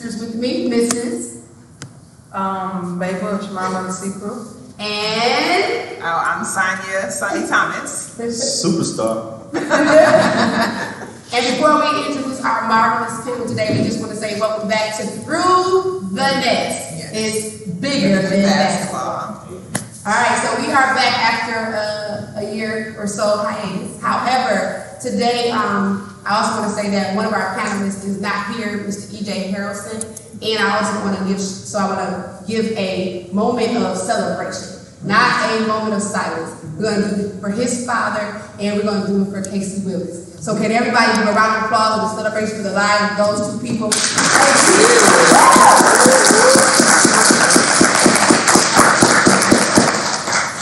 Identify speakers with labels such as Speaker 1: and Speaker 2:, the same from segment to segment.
Speaker 1: sisters with me, Mrs.
Speaker 2: Bay Bush, Mama Secret.
Speaker 1: And
Speaker 3: I'm Sonia Sonny Thomas.
Speaker 4: Superstar.
Speaker 1: And before we introduce our marvelous people today, we just want to say welcome back to Through the Nets.
Speaker 3: Yes.
Speaker 1: It's bigger than basketball. All right, so we are back after a year or so hiatus. However, today I also want to say that one of our panelists is not here, Mr. E.J. Haralson, and I also want to give a moment of celebration, not a moment of silence. We're going to do it for his father, and we're going to do it for Casey Willis. So can everybody give a round of applause and a celebration for the lives of those two people?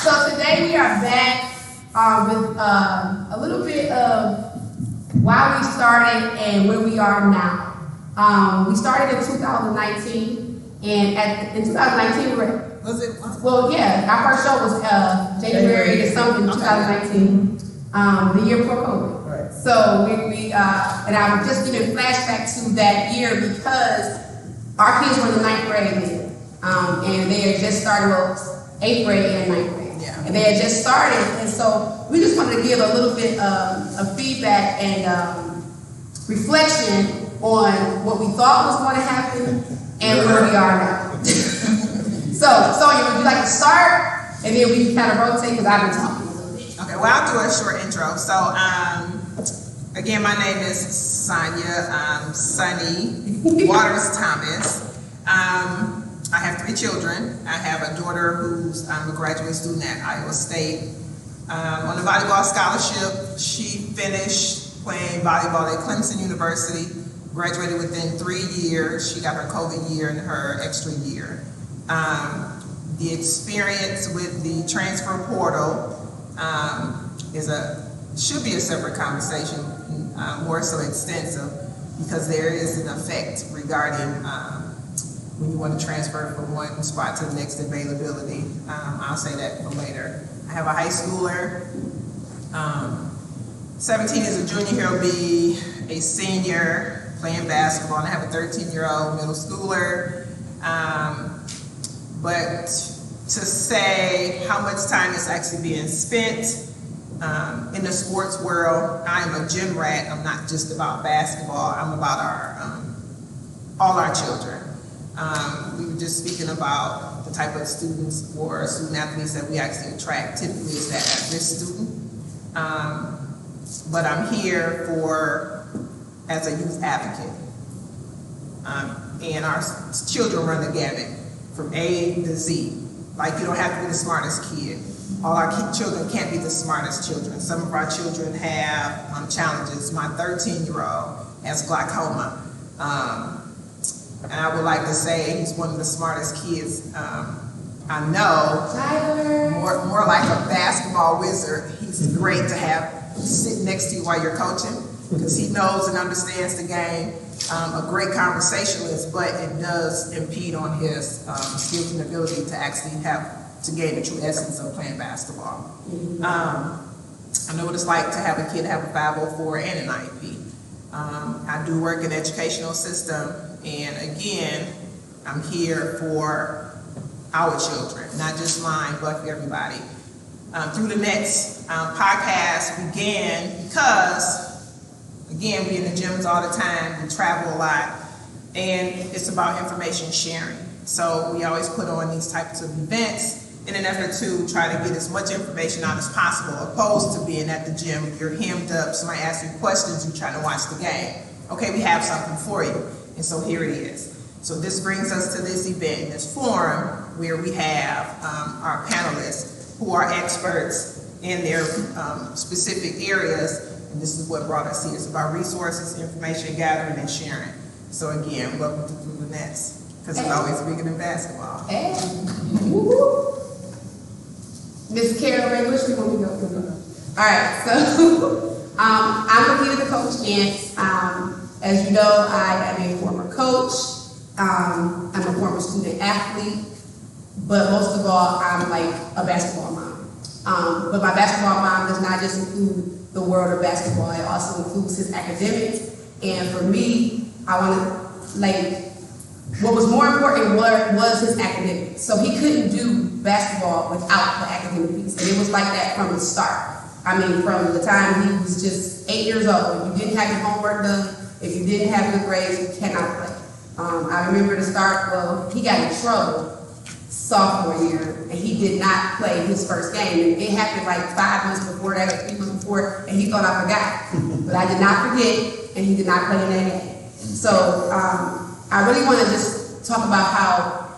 Speaker 1: So today we are back with a little bit of why we started and where we are now. We started in 2019, and in 2019 we were.
Speaker 3: Was it?
Speaker 1: Well, yeah, our first show was January to something, 2019, the year before COVID.
Speaker 2: Right.
Speaker 1: So and I'm just giving flashback to that year because our kids were in the 9th grade then, and they had just started, 8th grade and 9th grade.
Speaker 3: Yeah.
Speaker 1: And they had just started, and so we just wanted to give a little bit of feedback and reflection on what we thought was going to happen and where we are now. So, Sonia, would you like to start? And then we can kind of rotate because I've been talking a little bit.
Speaker 3: Okay, well, I'll do a short intro. So, again, my name is Sonia Sonny Waters Thomas. I have 3 children. I have a daughter who's a graduate student at Iowa State. On a volleyball scholarship, she finished playing volleyball at Clemson University, graduated within 3 years. She got her COVID year and her extra year. The experience with the transfer portal should be a separate conversation, more so extensive, because there is an effect regarding when you want to transfer from one spot to the next availability. I'll say that for later. I have a high schooler, 17 is a junior, he'll be a senior playing basketball, and I have a 13-year-old middle schooler. But to say how much time is actually being spent in the sports world, I'm a gym rat. I'm not just about basketball. I'm about all our children. We were just speaking about the type of students or student athletes that we actually attract. Typically, it's that at-risk student. But I'm here as a youth advocate. And our children run the gamut from A to Z. Like, you don't have to be the smartest kid. All our children can't be the smartest children. Some of our children have challenges. My 13-year-old has glaucoma. And I would like to say he's one of the smartest kids I know.
Speaker 1: Tyler.
Speaker 3: More like a basketball wizard. He's great to have sit next to you while you're coaching, because he knows and understands the game. A great conversationalist, but it does impede on his skills and ability to actually gain the true essence of playing basketball. I know what it's like to have a kid have a 504 and an IEP. I do work in the educational system, and again, I'm here for our children, not just mine, but for everybody. Through the Nets podcast began because, again, we in the gyms all the time, we travel a lot, and it's about information sharing. So we always put on these types of events in an effort to try to get as much information out as possible, opposed to being at the gym, you're hemmed up, somebody asks you questions, you're trying to watch the game. Okay, we have something for you, and so here it is. So this brings us to this event, in this forum, where we have our panelists who are experts in their specific areas. And this is what brought us here. It's about resources, information gathering, and sharing. So again, welcome to Through the Nets, because it's always bigger than basketball.
Speaker 1: Hey. Ms. Caryn, which we want to go? All right, so I'm Lakita Gantz. As you know, I am a former coach. I'm a former student athlete, but most of all, I'm like a basketball mom. But my basketball mom does not just include the world of basketball, it also includes his academics. And for me, I want to what was more important was his academics. So he couldn't do basketball without the academic piece. And it was like that from the start. I mean, from the time he was just 8 years old. If you didn't have your homework done, if you didn't have good grades, you cannot play. I remember the start, well, he got in trouble sophomore year, and he did not play his first game. And it happened like 5 months before that, or 3 months before, and he thought I forgot. But I did not forget, and he did not play in that game. So I really want to just talk about how,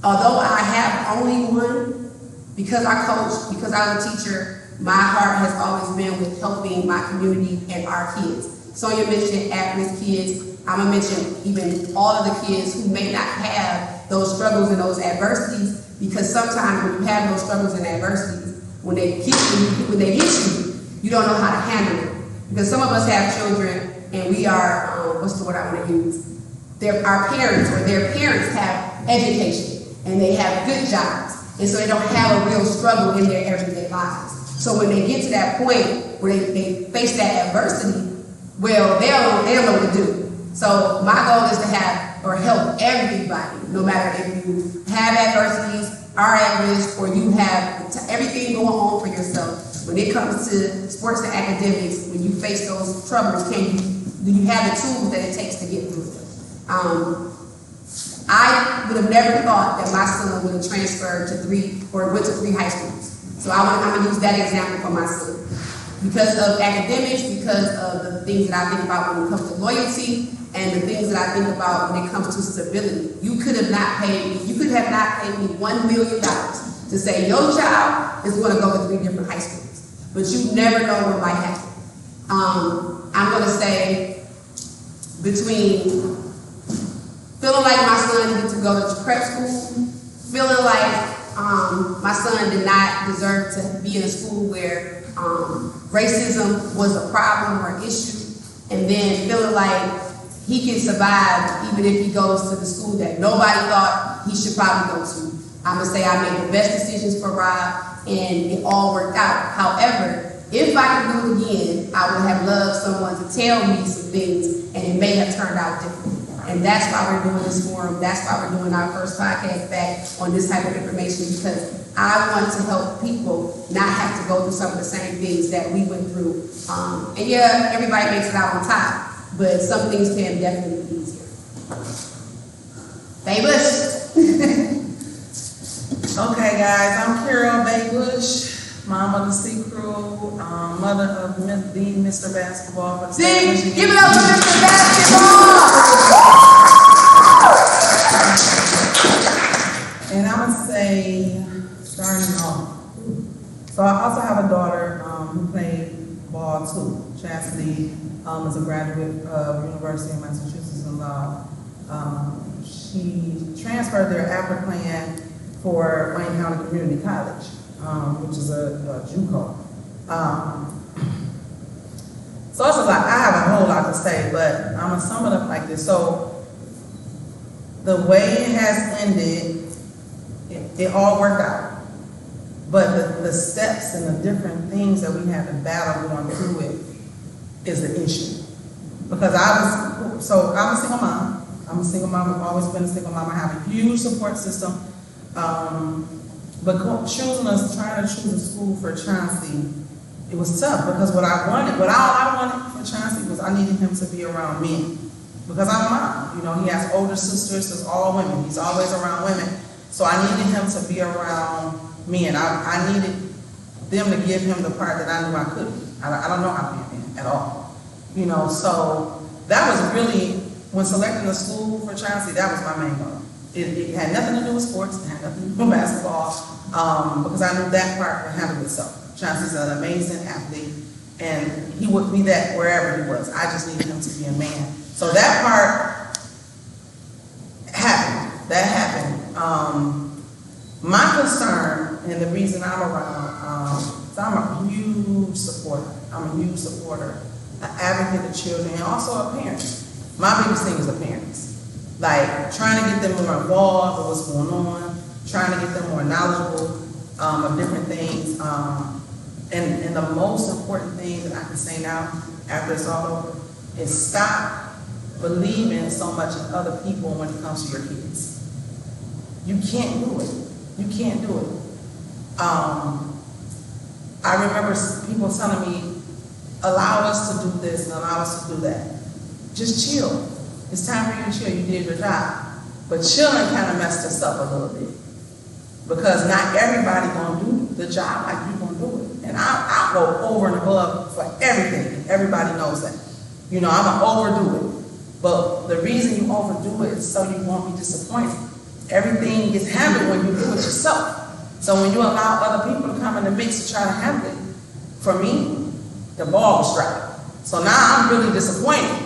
Speaker 1: although I have only one, because I coach, because I was a teacher, my heart has always been with helping my community and our kids. Sonia mentioned at-risk kids. I'm going to mention even all of the kids who may not have those struggles and those adversities, because sometimes when you have those struggles and adversities, when they hit you, you don't know how to handle it. Because some of us have children and we are, what's the word I want to use? Our parents or their parents have education and they have good jobs. And so they don't have a real struggle in their everyday lives. So when they get to that point where they face that adversity, well, they don't know what to do. So my goal is to have or help everybody, no matter if you have adversities, are at risk, or you have everything going on for yourself. When it comes to sports and academics, when you face those troubles, do you have the tools that it takes to get through it? I would have never thought that my son would have transferred to went to 3 high schools. So I'm going to use that example for my son. Because of academics, because of the things that I think about when it comes to loyalty, and the things that I think about when it comes to stability. You could have not paid me $1 million to say your child is going to go to 3 different high schools. But you never know what might happen. I'm going to say between feeling like my son needed to go to prep school, feeling like my son did not deserve to be in a school where racism was a problem or an issue, and then feeling like he can survive even if he goes to the school that nobody thought he should probably go to. I'm going to say I made the best decisions for Rob, and it all worked out. However, if I could do it again, I would have loved someone to tell me some things, and it may have turned out differently. And that's why we're doing this forum. That's why we're doing our first podcast back on this type of information, because I want to help people not have to go through some of the same things that we went through. And yeah, everybody makes it out on top, but some things can definitely be easier. Baybush.
Speaker 2: Okay, guys, I'm Carol Baybush, mom of the C Crew, mother of the Mr. Basketball. For the
Speaker 1: See,
Speaker 2: Michigan.
Speaker 1: give it up for Mr. Basketball.
Speaker 2: And I'm gonna say, starting off. So I also have a daughter who played ball too. Chastity is a graduate of University of Massachusetts in law. She transferred there after playing for Wayne County Community College, which is a JUCO. So it's a lot. I have a whole lot to say, but I'm gonna sum it up like this. So the way it has ended, it all worked out. But the steps and the different things that we had to battle going through it is the issue. Because I'm a single mom. I'm a single mom. I've always been a single mom. I have a huge support system. But trying to choose a school for Chauncey, it was tough, because what all I wanted for Chauncey was I needed him to be around men. Because I'm a mom. You know, he has older sisters, it's all women. He's always around women. So I needed him to be around men. I needed them to give him the part that I knew I couldn't. I don't know how to be a man at all. You know, so that was really, when selecting a school for Chauncey, that was my main goal. It had nothing to do with sports, it had nothing to do with basketball, because I knew that part would handle itself. Chauncey's an amazing athlete, and he would be that wherever he was. I just needed him to be a man. So that part happened. That happened. My concern, and the reason I'm around, is I'm a huge supporter. I'm a huge supporter, an advocate of children, and also a parent. My biggest thing is the parents. Like, trying to get them more involved with what's going on, trying to get them more knowledgeable of different things. And the most important thing that I can say now, after it's all over, is stop believing so much in other people when it comes to your kids. You can't do it. You can't do it. I remember people telling me, allow us to do this and allow us to do that. Just chill. It's time for you to chill. You did your job. But chilling kind of messed us up a little bit. Because not everybody gonna do the job like you gonna do it. And I go over and above for everything. Everybody knows that. You know, I'm gonna overdo it. But the reason you overdo it is so you won't be disappointed. Everything gets handled when you do it yourself. So when you allow other people to come in the mix to try to handle it, for me, the ball was dropped. So now I'm really disappointed.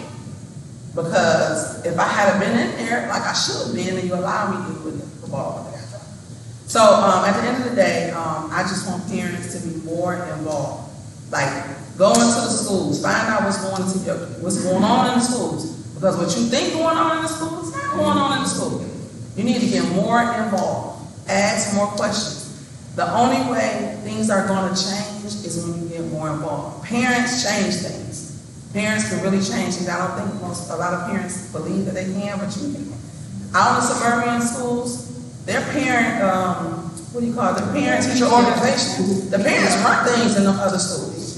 Speaker 2: Because if I had been in there like I should have been, and you allowed me to put the ball there. So at the end of the day, I just want parents to be more involved. Like, go into the schools, find out what's going on in the schools. Because what you think going on in the schools is not going on in the schools. You need to get more involved, ask more questions. The only way things are going to change is when you get more involved. Parents change things. Parents can really change things. I don't think a lot of parents believe that they can, but you can. Out in suburban schools, their parent, the parent-teacher organization, the parents run things in the other schools.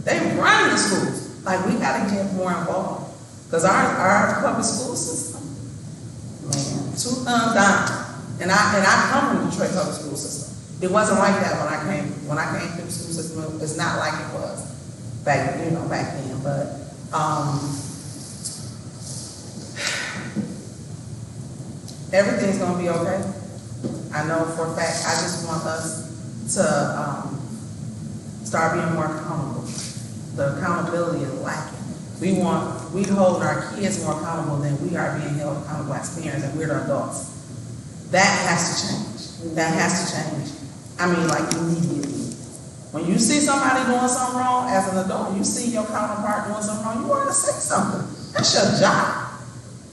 Speaker 2: They run the schools. Like, we got to get more involved. Because our public school system, man, 2 thumbs down. And I come from the Detroit public school system. It wasn't like that when I came through the school system. It's not like it was back then. But everything's gonna be okay. I know for a fact. I just want us to start being more accountable. The accountability is lacking. We hold our kids more accountable than we are being held accountable as parents, and we're the adults. That has to change. That has to change. I mean, like, immediately. When you see somebody doing something wrong as an adult, you see your counterpart doing something wrong, you want to say something. That's your job.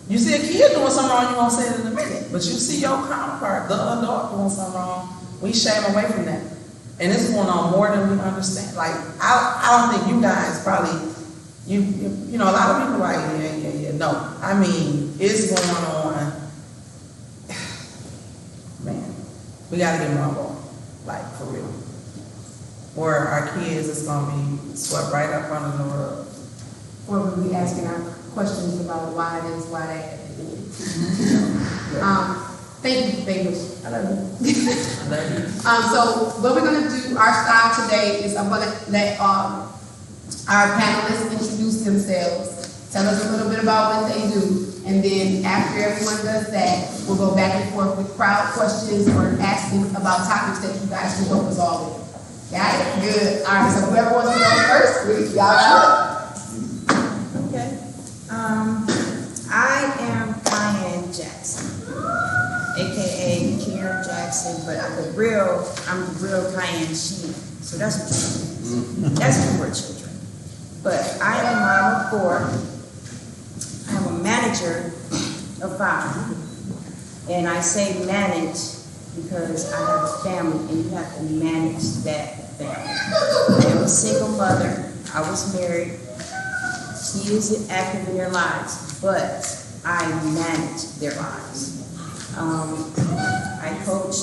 Speaker 2: You see a kid doing something wrong, you're going to say it in a minute. But you see your counterpart, the adult, doing something wrong, we shy away from that. And it's going on more than we understand. Like, I don't think you guys probably, you know, a lot of people are like, yeah. No. I mean, it's going on. Man, we got to get more involved. Like, for real. Or our kids is going to be swept right up under the rug.
Speaker 1: Or we'll be asking our questions about why this, why that. Thank you, baby. I love you.
Speaker 2: I love you.
Speaker 1: So what we're going to do, our style today is I'm going to let our panelists introduce themselves, tell us a little bit about what they do, and then after everyone does that, we'll go back and forth with crowd questions or asking about topics that you guys can help us all with. Got it? Good. All right, so whoever wants to go first, y'all sure?
Speaker 4: Okay. I am Caryn Jackson, aka Karen Jackson, but I'm the real Caryn Chaney. So that's what you mean. That's when we're children. But I am a mom of 4. I'm a manager of 5. And I say manage because I have a family and you have to manage that family. I am a single mother. I was married. Kids are active in their lives, but I manage their lives. I coach,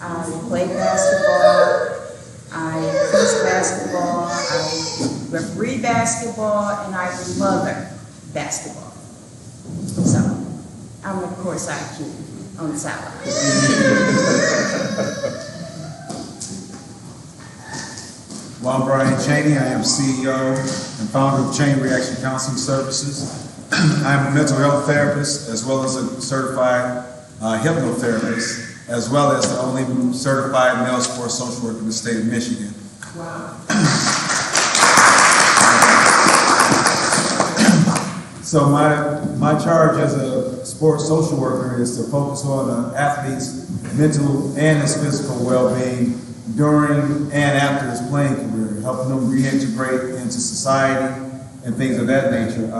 Speaker 4: I play basketball, I coach basketball, I referee basketball, and I mother basketball. So I'm of course IQ on the sideline.
Speaker 5: Well, I'm Chaney. I am CEO and founder of Chaney Reaction Counseling Services. I'm a mental health therapist as well as a certified hypnotherapist, as well as the only certified male sports social worker in the state of Michigan.
Speaker 1: Wow.
Speaker 5: So my charge as a sports social worker is to focus on an athlete's mental and his physical well-being during and after his playing career, helping them reintegrate into society and things of that nature.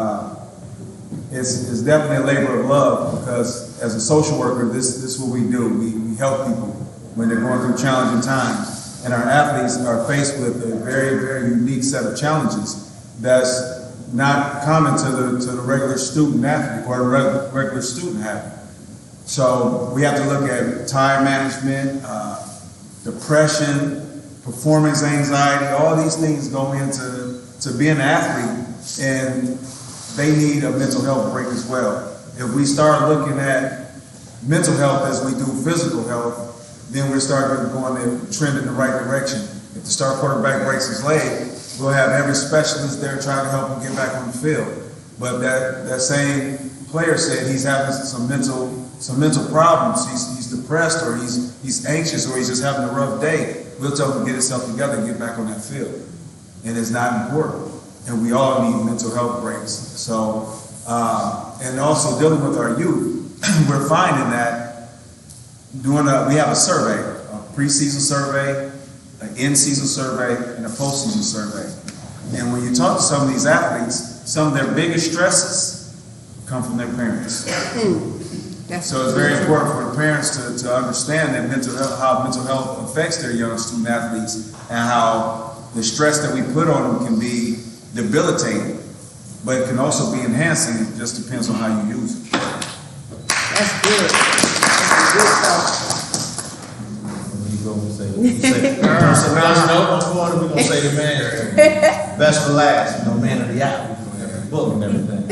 Speaker 5: It's definitely a labor of love because as a social worker, this is what we do. We help people when they're going through challenging times. And our athletes are faced with a very, very unique set of challenges that's not common to the regular student athlete or the regular student athlete. So we have to look at time management, depression, performance anxiety. All these things go into being an athlete, and they need a mental health break as well. If we start looking at mental health as we do physical health, then we're starting to go in the trend in the right direction. If the star quarterback breaks his leg, we'll have every specialist there trying to help him get back on the field. But that same player said he's having some mental problems. He's depressed, or he's anxious, or he's just having a rough day. We'll tell him to get himself together and get back on that field. And it's not important. And we all need mental health breaks. So, and also dealing with our youth, we're finding that we have a survey, a preseason survey, an in-season survey, and a postseason survey. And when you talk to some of these athletes, some of their biggest stresses come from their parents. So it's very important for the parents to understand that how mental health affects their young student athletes, and how the stress that we put on them can be debilitating, but it can also be enhancing. It just depends on how you use it.
Speaker 1: That's good. That's good stuff.
Speaker 6: We're gonna say the man best for last, man of the hour, book and everything.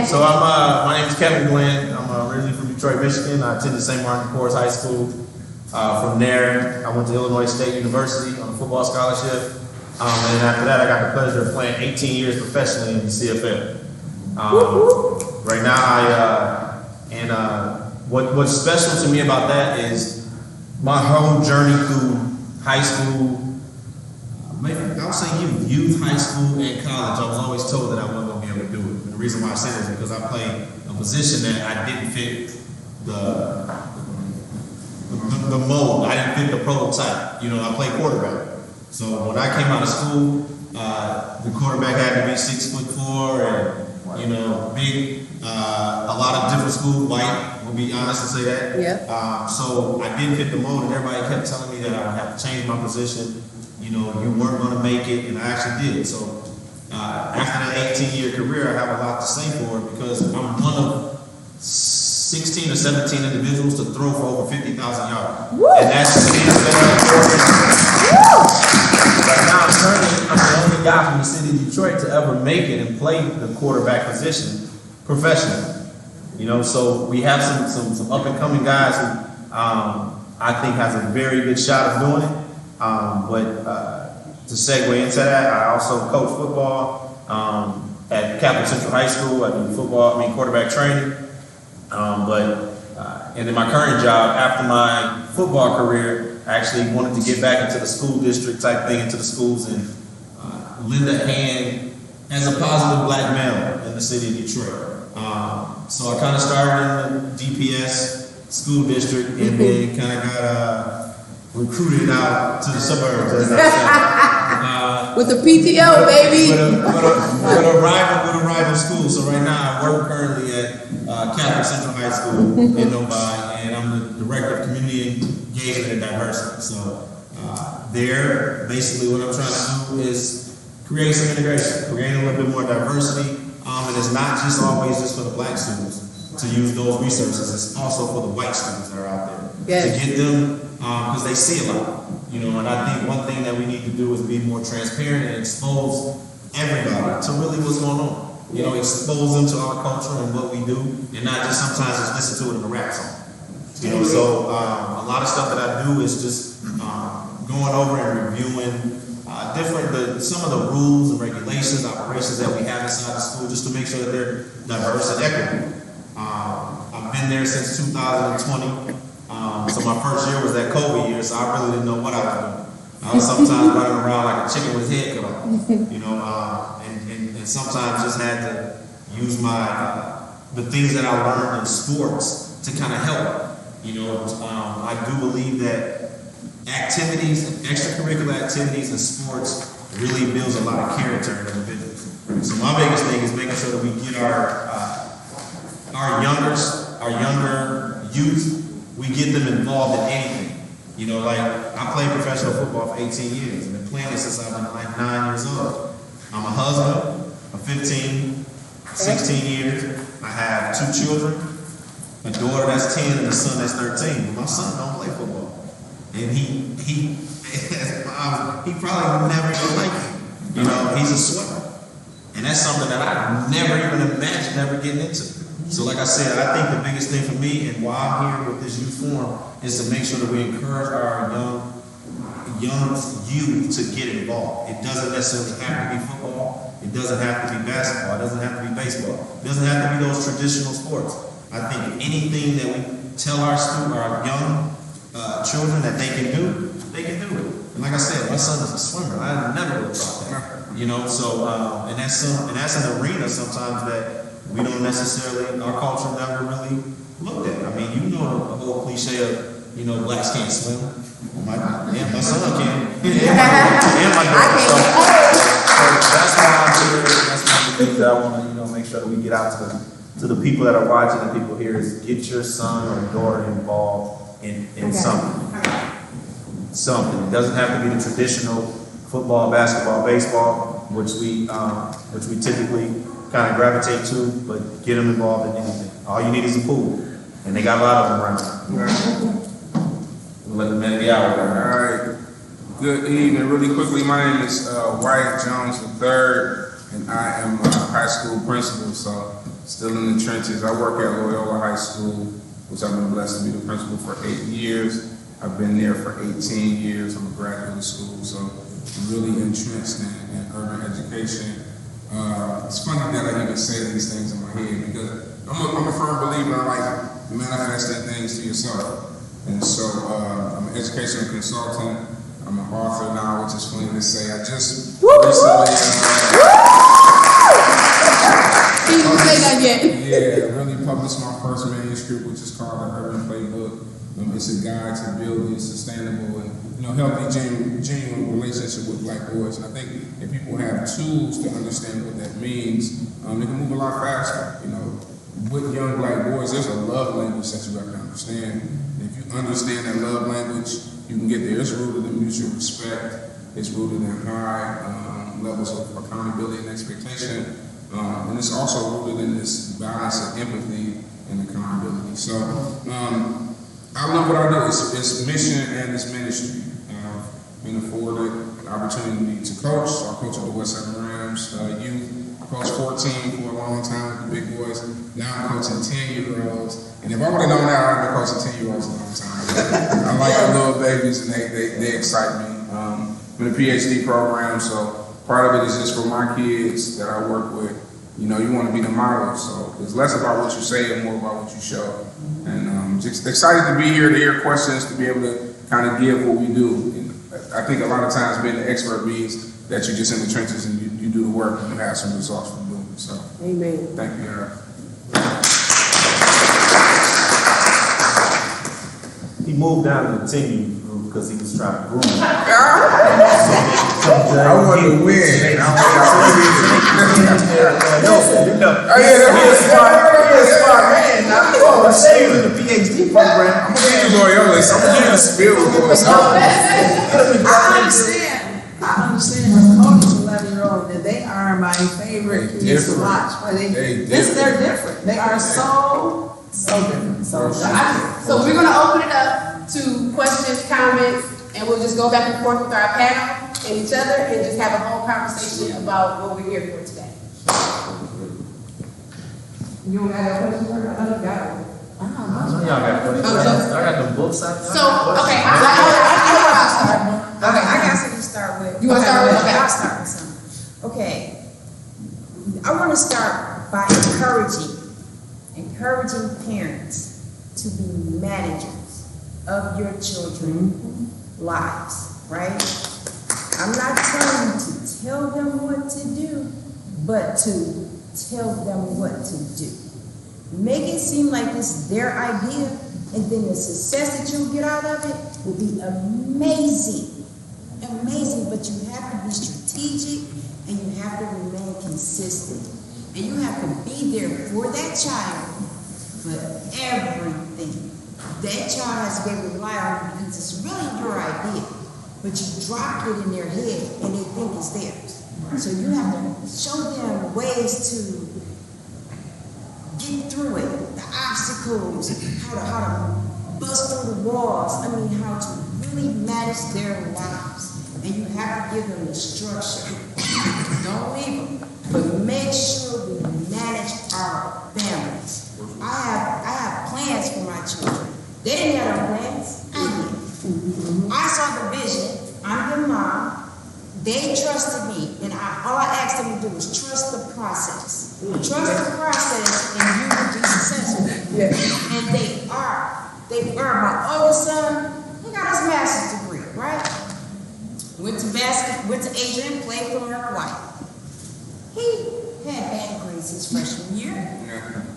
Speaker 6: So my name is Kevin Glenn. I'm originally from Detroit, Michigan. I attended St. Martin Corps High School. From there, I went to Illinois State University on a football scholarship. And then after that, I got the pleasure of playing 18 years professionally in the CFL. Right now, what's special to me about that is my whole journey through high school. Maybe I'll say youth, high school, and college. I was always told that I wasn't going to be able to do it. And the reason why I said it is because I played a position that I didn't fit the mold. I didn't fit the prototype. I played quarterback. So when I came out of school, the quarterback had to be 6'4" and big. A lot of different schools, Wyatt, we'll be honest and say that.
Speaker 1: Yeah.
Speaker 6: So I didn't fit the mold, and everybody kept telling me that I would have to change my position. You weren't going to make it, and I actually did. So after that 18-year career, I have a lot to say for it, because I'm one of 16 or 17 individuals to throw for over 50,000 yards. Woo! And that's the right now, I'm the only guy from the city of Detroit to ever make it and play the quarterback position professionally. So we have some up and coming guys who I think has a very good shot of doing it. But to segue into that, I also coach football at Capital Central High School. I do quarterback training. And then my current job, after my football career, I actually wanted to get back into the school district type thing, into the schools, and lend a hand as a positive black male in the city of Detroit. So I kind of started in the DPS school district, and then kind of got recruited out to the suburbs, as I said.
Speaker 1: With the PTO, baby.
Speaker 6: With a rival school. So right now I work currently at Capital Central High School in Novi, and I'm the director of community engagement and diversity. So there, basically what I'm trying to do is create some integration, create a little bit more diversity, and it's not just always just for the black students to use those resources. It's also for the white students that are out there to get them, because they see a lot. And I think one thing that we need to do is be more transparent and expose everybody to really what's going on. Expose them to our culture and what we do, and not just sometimes just listen to it in a rap song. So a lot of stuff that I do is just going over and reviewing some of the rules and regulations, operations that we have inside the school, just to make sure that they're diverse and equitable. I've been there since 2020. So my first year was that COVID year, so I really didn't know what I was doing. I was sometimes running around like a chicken with his head cut off, and sometimes just had to use the things that I learned in sports to kind of help. I do believe that extracurricular activities and sports really builds a lot of character in individuals. So my biggest thing is making sure that we get our younger youth, we get them involved in anything. Like I played professional football for 18 years and been playing it since I've been like 9 years old. I'm a husband, a 15, 16 years. I have 2 children, a daughter that's 10 and a son that's 13. But my son don't play football. And he probably never even liked it. You know, he's a swimmer. And that's something that I never even imagined ever getting into. So like I said, I think the biggest thing for me and why I'm here with this youth forum is to make sure that we encourage our young youth to get involved. It doesn't necessarily have to be football. It doesn't have to be basketball. It doesn't have to be baseball. It doesn't have to be those traditional sports. I think anything that we tell our young children that they can do it. And like I said, my son is a swimmer. I never would have thought that. You know, so and that's an arena sometimes that we don't necessarily, our culture never really looked at. I mean, you know the whole cliche of, you know, blacks can't swim. My son can. And my daughter. So that's why I'm here. That's one of the things that I want to, you know, make sure that we get out to the people that are watching and people here is get your son or daughter involved in something. Something. It doesn't have to be the traditional football, basketball, baseball, which we typically kind of gravitate to, but get them involved in anything. All you need is a pool, and they got a lot of them around. We'll let the man of the hour go.
Speaker 7: All right. Good evening. Really quickly, my name is Wyatt Jones III, and I am a high school principal, so still in the trenches. I work at Loyola High School, which I've been blessed to be the principal for 8 years. I've been there for 18 years. I'm a graduate of school, so I'm really entrenched in urban education. It's funny that I even say these things in my head because I'm a firm believer I like manifesting things to yourself. And so I'm an educational consultant. I'm an author now, which is funny to say. I just recently really published my first manuscript, which is called The Urban Playbook. It's a guide to building sustainable and healthy, genuine relationship with Black boys. And I think if people have tools to understand what that means, they can move a lot faster. With young Black boys, there's a love language that you have to understand. And if you understand that love language, you can get there. It's rooted in mutual respect. It's rooted in high levels of accountability and expectation. And it's also rooted in this balance of empathy and accountability. So I love what I do. It's mission and it's ministry. I've been afforded an opportunity to coach. So I coach at the Westside Rams youth. I coached 14 for a long time with the big boys. Now I'm coaching 10-year-olds. And if I would have known that, I would have been coaching 10-year-olds a long time. I like the little babies and they excite me. I'm in a PhD program, so part of it is just for my kids that I work with. You want to be the model, so it's less about what you say and more about what you show. And just excited to be here to hear questions, to be able to kind of give what we do. And I think a lot of times being the expert means that you're just in the trenches and you do the work and you have some results from doing it. So,
Speaker 1: amen.
Speaker 7: Thank you, Eric.
Speaker 6: He moved down to the 10 group because he was trying to groom.
Speaker 7: I want to win.
Speaker 6: The PhD program.
Speaker 7: I'm going to give you Loyola. I'm going to give you the spill.
Speaker 2: I understand as a coach, 11-year-old, that they are my favorite kids to watch. They're different. They are so different. So
Speaker 1: we're going to open it up to questions, comments, and we'll just go back and forth with our panel and each other and just have a whole conversation about what we're here for today. You want to add a question? I know you got it.
Speaker 6: Y'all got questions? I got the books out there.
Speaker 1: So, okay, I'll start.
Speaker 4: Okay, I got something to start with.
Speaker 1: You want to start with? Okay.
Speaker 4: I'll start with something. Okay. I want to start by encouraging parents to be managers of your children's lives, right? I'm not telling you to tell them what to do, but to tell them what to do. Make it seem like this is their idea, and then the success that you'll get out of it will be amazing. Amazing, but you have to be strategic and you have to remain consistent. And you have to be there for that child for everything. That child has to be able to rely on you because it's really your idea. but you dropped it in their head and they think it's theirs. So you have to show them ways to get through it, the obstacles, how to bust through the walls. I mean, how to really manage their lives. And you have to give them the structure. Don't leave them, but make sure we manage our families. I have plans for my children. They didn't have no plans. I did. I saw the vision. I'm their mom. They trusted me, and all I asked them to do was trust the process. Trust the process, and you will be successful.
Speaker 1: Yes.
Speaker 4: And they are. They are. My oldest son, he got his master's degree, right? Went to Adrian, played for Wyatt. He had bad grades his freshman year.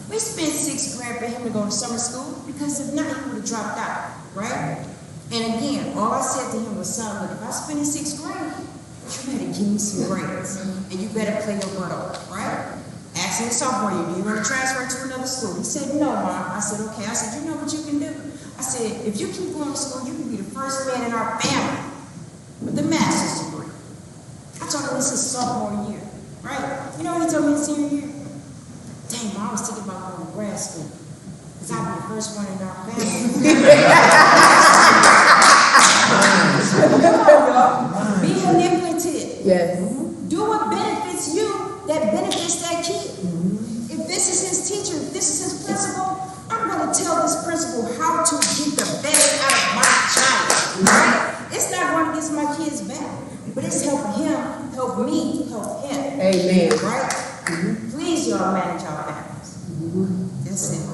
Speaker 4: We spent $6,000 for him to go to summer school because if not, he would have dropped out, right? And again, all I said to him was, son, look, if I spend $6,000, you better give me some grades, and you better play your butt off, right? Asked him sophomore year, do you want to transfer to another school? He said, no, Mom. I said, okay. I said, you know what you can do? I said, if you keep going to school, you can be the first man in our family with the master's degree. I told him this is sophomore year, right? You know what he told me his senior year? Dang, Mom, I was thinking about going to grad school, because I'll be the first one in our family. Be manipulative.
Speaker 1: Yes.
Speaker 4: Do what benefits you, that benefits that kid. If this is his teacher, if this is his principal, I'm going to tell this principal how to get the best out of my child. Right? It's not going against my kid's back, but it's helping him, help me, help him.
Speaker 1: Amen.
Speaker 4: Right? Please, y'all, manage our families. That's it.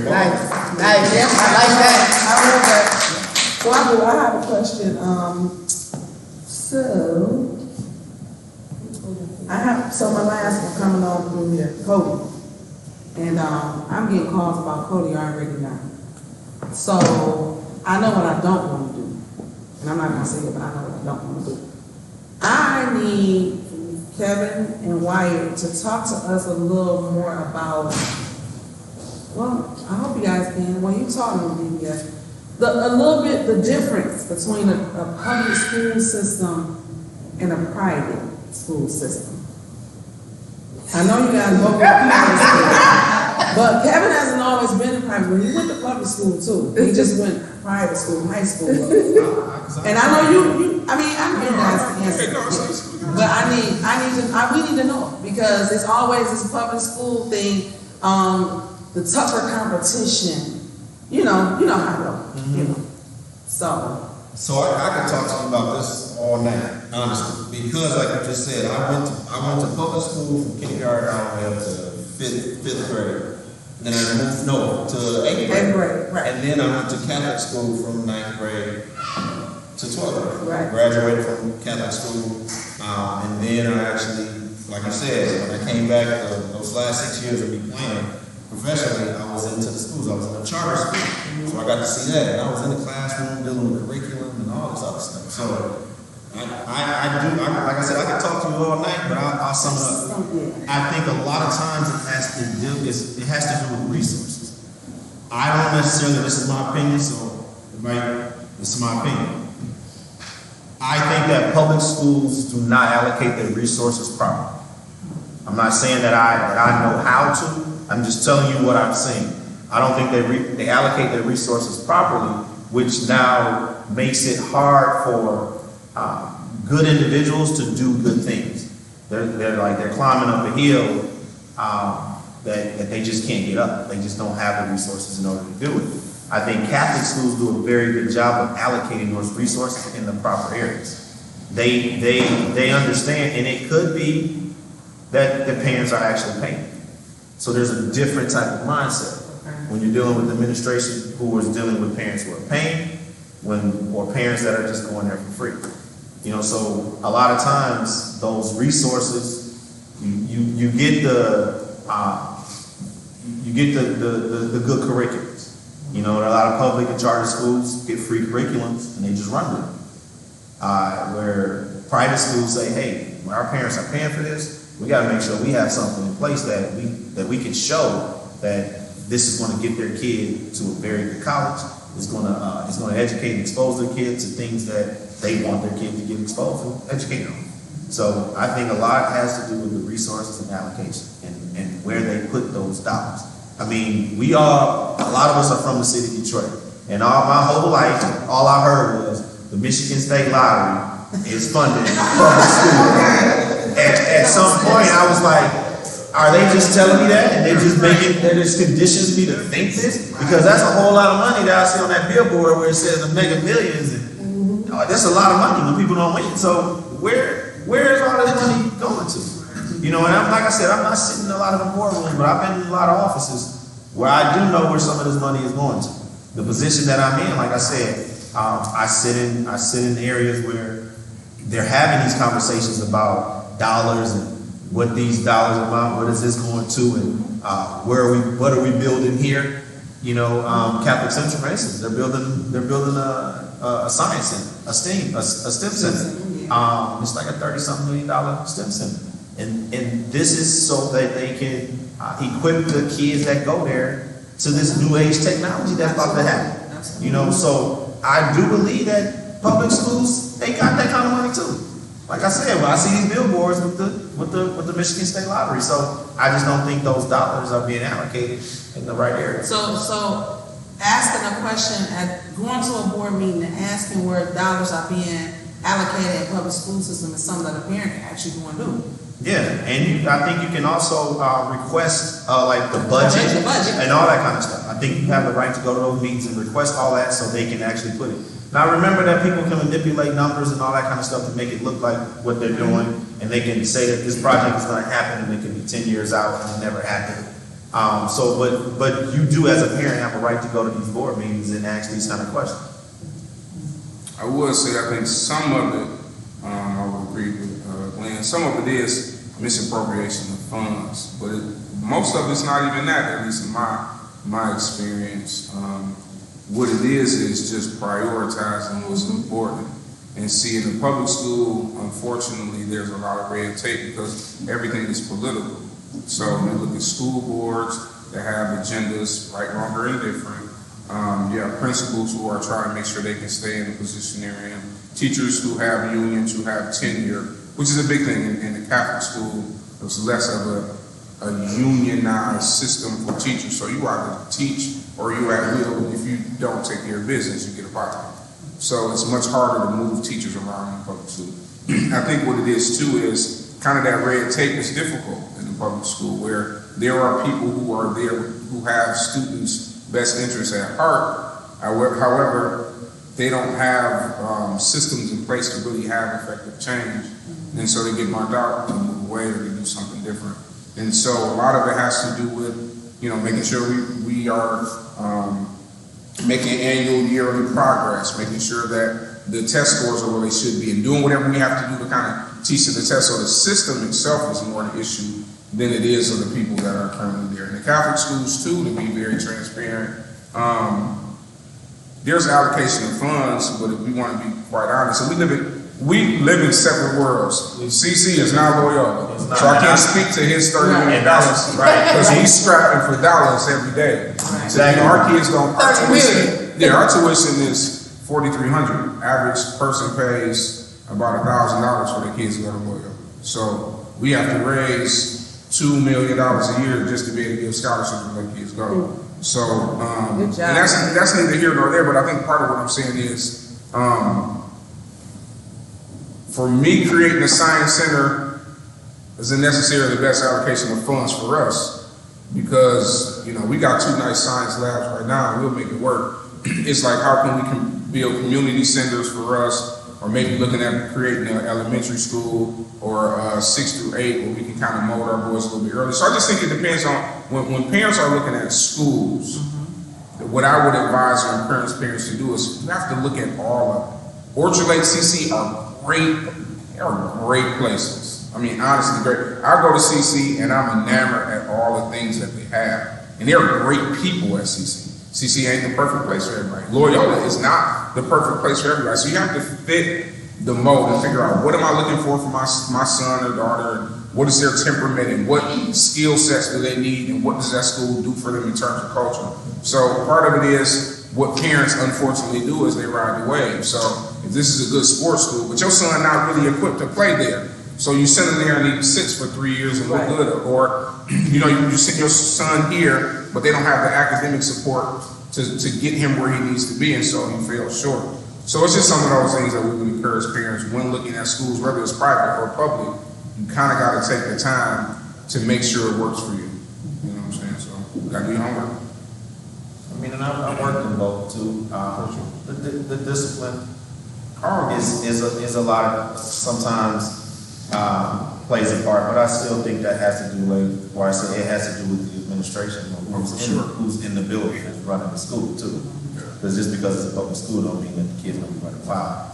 Speaker 1: Nice. Nice. Yes, I like that.
Speaker 2: I love that. So I have a question. So my last one coming on through here, Cody. And I'm getting calls about Cody already now. So I know what I don't want to do. And I'm not going to say it, but I know what I don't want to do. I need Kevin and Wyatt to talk to us a little more about, well, I hope you guys can, when you talking with me, guys, a little bit the difference between a public school system and a private school system. I know you guys both went to private school, but Kevin hasn't always been in private school. He went to public school too. He just went private school, high school. And I know you guys can answer. But we need to know, because it's always this public school thing, the tougher competition. You know how it goes, you know. So
Speaker 6: I could talk to you about this all night, honestly, because like you just said, I went to public school from kindergarten all the way up to fifth grade. Then I moved to eighth grade.
Speaker 2: Right.
Speaker 6: And then I went to Catholic school from 9th grade to 12th grade.
Speaker 2: Right.
Speaker 6: Graduated from Catholic school, and then I actually, like you said, when I came back those last 6 years of me playing professionally, I was into the schools. I was in a charter school, so I got to see that. And I was in the classroom dealing with curriculum and all this other stuff. So like I said, I could talk to you all night, but I'll sum it up. I think a lot of times it has to do with resources. I don't necessarily, this is my opinion, so this is my opinion. I think that public schools do not allocate their resources properly. I'm not saying that I know how to. I'm just telling you what I'm seeing. I don't think they allocate their resources properly, which now makes it hard for good individuals to do good things. They're climbing up a hill that they just can't get up. They just don't have the resources in order to do it. I think Catholic schools do a very good job of allocating those resources in the proper areas. They understand, and it could be that the parents are actually paying. So there's a different type of mindset when you're dealing with administration who is dealing with parents who are paying, or parents that are just going there for free. You know, so a lot of times those resources, you get the good curriculums. You know, a lot of public and charter schools get free curriculums and they just run with them. Where private schools say, hey, when our parents are paying for this, we got to make sure we have something in place that we can show that this is going to get their kid to a very good college, is gonna educate and expose their kids to things that they want their kids to get exposed and educate them. So I think a lot has to do with the resources and allocation and where they put those dollars. I mean, a lot of us are from the city of Detroit, and my whole life, all I heard was the Michigan State Lottery is funded public school. At some point, I was like, are they just telling me that, and they're just conditioning me to think this? Because that's a whole lot of money that I see on that billboard where it says the Mega Millions, and that's a lot of money when people don't win. So where is all this money going to? You know, and like I said, I'm not sitting in a lot of the boardrooms, but I've been in a lot of offices where I do know where some of this money is going to. The position that I'm in, like I said, I sit in areas where they're having these conversations about dollars and what these dollars amount, what is this going to, and what are we building here? You know, Catholic Central, for instance, they're building a science center, a STEM center. It's like a $30-something million STEM center, and this is so that they can equip the kids that go there to this new age technology that's about to happen. You know, so I do believe that public schools, they got that kind of money too. Like I said, when I see these billboards with the Michigan State Lottery, so I just don't think those dollars are being allocated in the right area.
Speaker 2: So asking a question going to a board meeting and asking where dollars are being allocated in public school system is something that a parent can actually go and do.
Speaker 6: Yeah, and I think you can also request like the budget and all that kind of stuff. I think you have the right to go to those meetings and request all that so they can actually put it. Now remember that people can manipulate numbers and all that kind of stuff to make it look like what they're doing, and they can say that this project is going to happen and it can be 10 years out and it never happened. But you do as a parent have a right to go to these board meetings and ask these kind of questions.
Speaker 7: I would say I think some of it, I would agree with Glenn, some of it is misappropriation of funds, but most of it's not even that, at least in my experience. What it is just prioritizing what's important. And see, in the public school, unfortunately, there's a lot of red tape because everything is political. So when you look at school boards that have agendas, right, wrong, or indifferent, you have principals who are trying to make sure they can stay in the position they're in, teachers who have unions, who have tenure, which is a big thing. In the Catholic school, it was less of a unionized system for teachers. So you either teach or you at will. If you don't take care of business, you get a fired. So it's much harder to move teachers around in public school. I think what it is too is kind of that red tape is difficult in the public school where there are people who are there who have students' best interests at heart. However, they don't have systems in place to really have effective change. And so they get burnt out and move away or they do something different. And so a lot of it has to do with, you know, making sure we are making annual yearly progress, making sure that the test scores are where they should be, and doing whatever we have to do to kind of teach the test. So the system itself is more an issue than it is of the people that are currently there. In the Catholic schools too, to be very transparent, there's allocation of funds, but if we want to be quite honest, so we live in separate worlds. CC is not Loyola, so I can't speak to his $30 million, right? Because he's scrapping for dollars every day. Exactly. So our kids don't. Our tuition is $4,300. Average person pays about $1,000 for their kids to go to Loyola. So we have to raise $2 million a year just to be able to give scholarships to let kids go. So and that's neither here nor there. But I think part of what I'm saying is. For me, creating a science center isn't necessarily the best allocation of funds for us because, you know, we got 2 nice science labs right now and we'll make it work. It's like, how can we build community centers for us, or maybe looking at creating an elementary school or 6 through 8 where we can kind of mold our boys a little bit early. So I just think it depends on, when parents are looking at schools, what I would advise or encourage parents to do is you have to look at all of them. Orchard Lake CC are great places. I mean, honestly, great. I go to CC and I'm enamored at all the things that they have. And they're great people at CC. CC ain't the perfect place for everybody. Loyola is not the perfect place for everybody. So you have to fit the mold and figure out what am I looking for my son or daughter, and what is their temperament, and what skill sets do they need, and what does that school do for them in terms of culture. So part of it is what parents unfortunately do is they ride the wave. So if this is a good sports school, but your son not really equipped to play there, so you send him there and he sits for 3 years and look good, or you send your son here, but they don't have the academic support to get him where he needs to be, and so he fails short. So it's just some of those things that we would encourage parents when looking at schools, whether it's private or public. You kind of got to take the time to make sure it works for you. You know what I'm saying? So you got to do your homework.
Speaker 6: I mean, and I'm working both too. The discipline is a lot of sometimes plays a part, but I still think that has to do with, or I say it has to do with the administration who's in the building that's running the school too. Because just because it's a public school don't mean that the kids don't be running wild.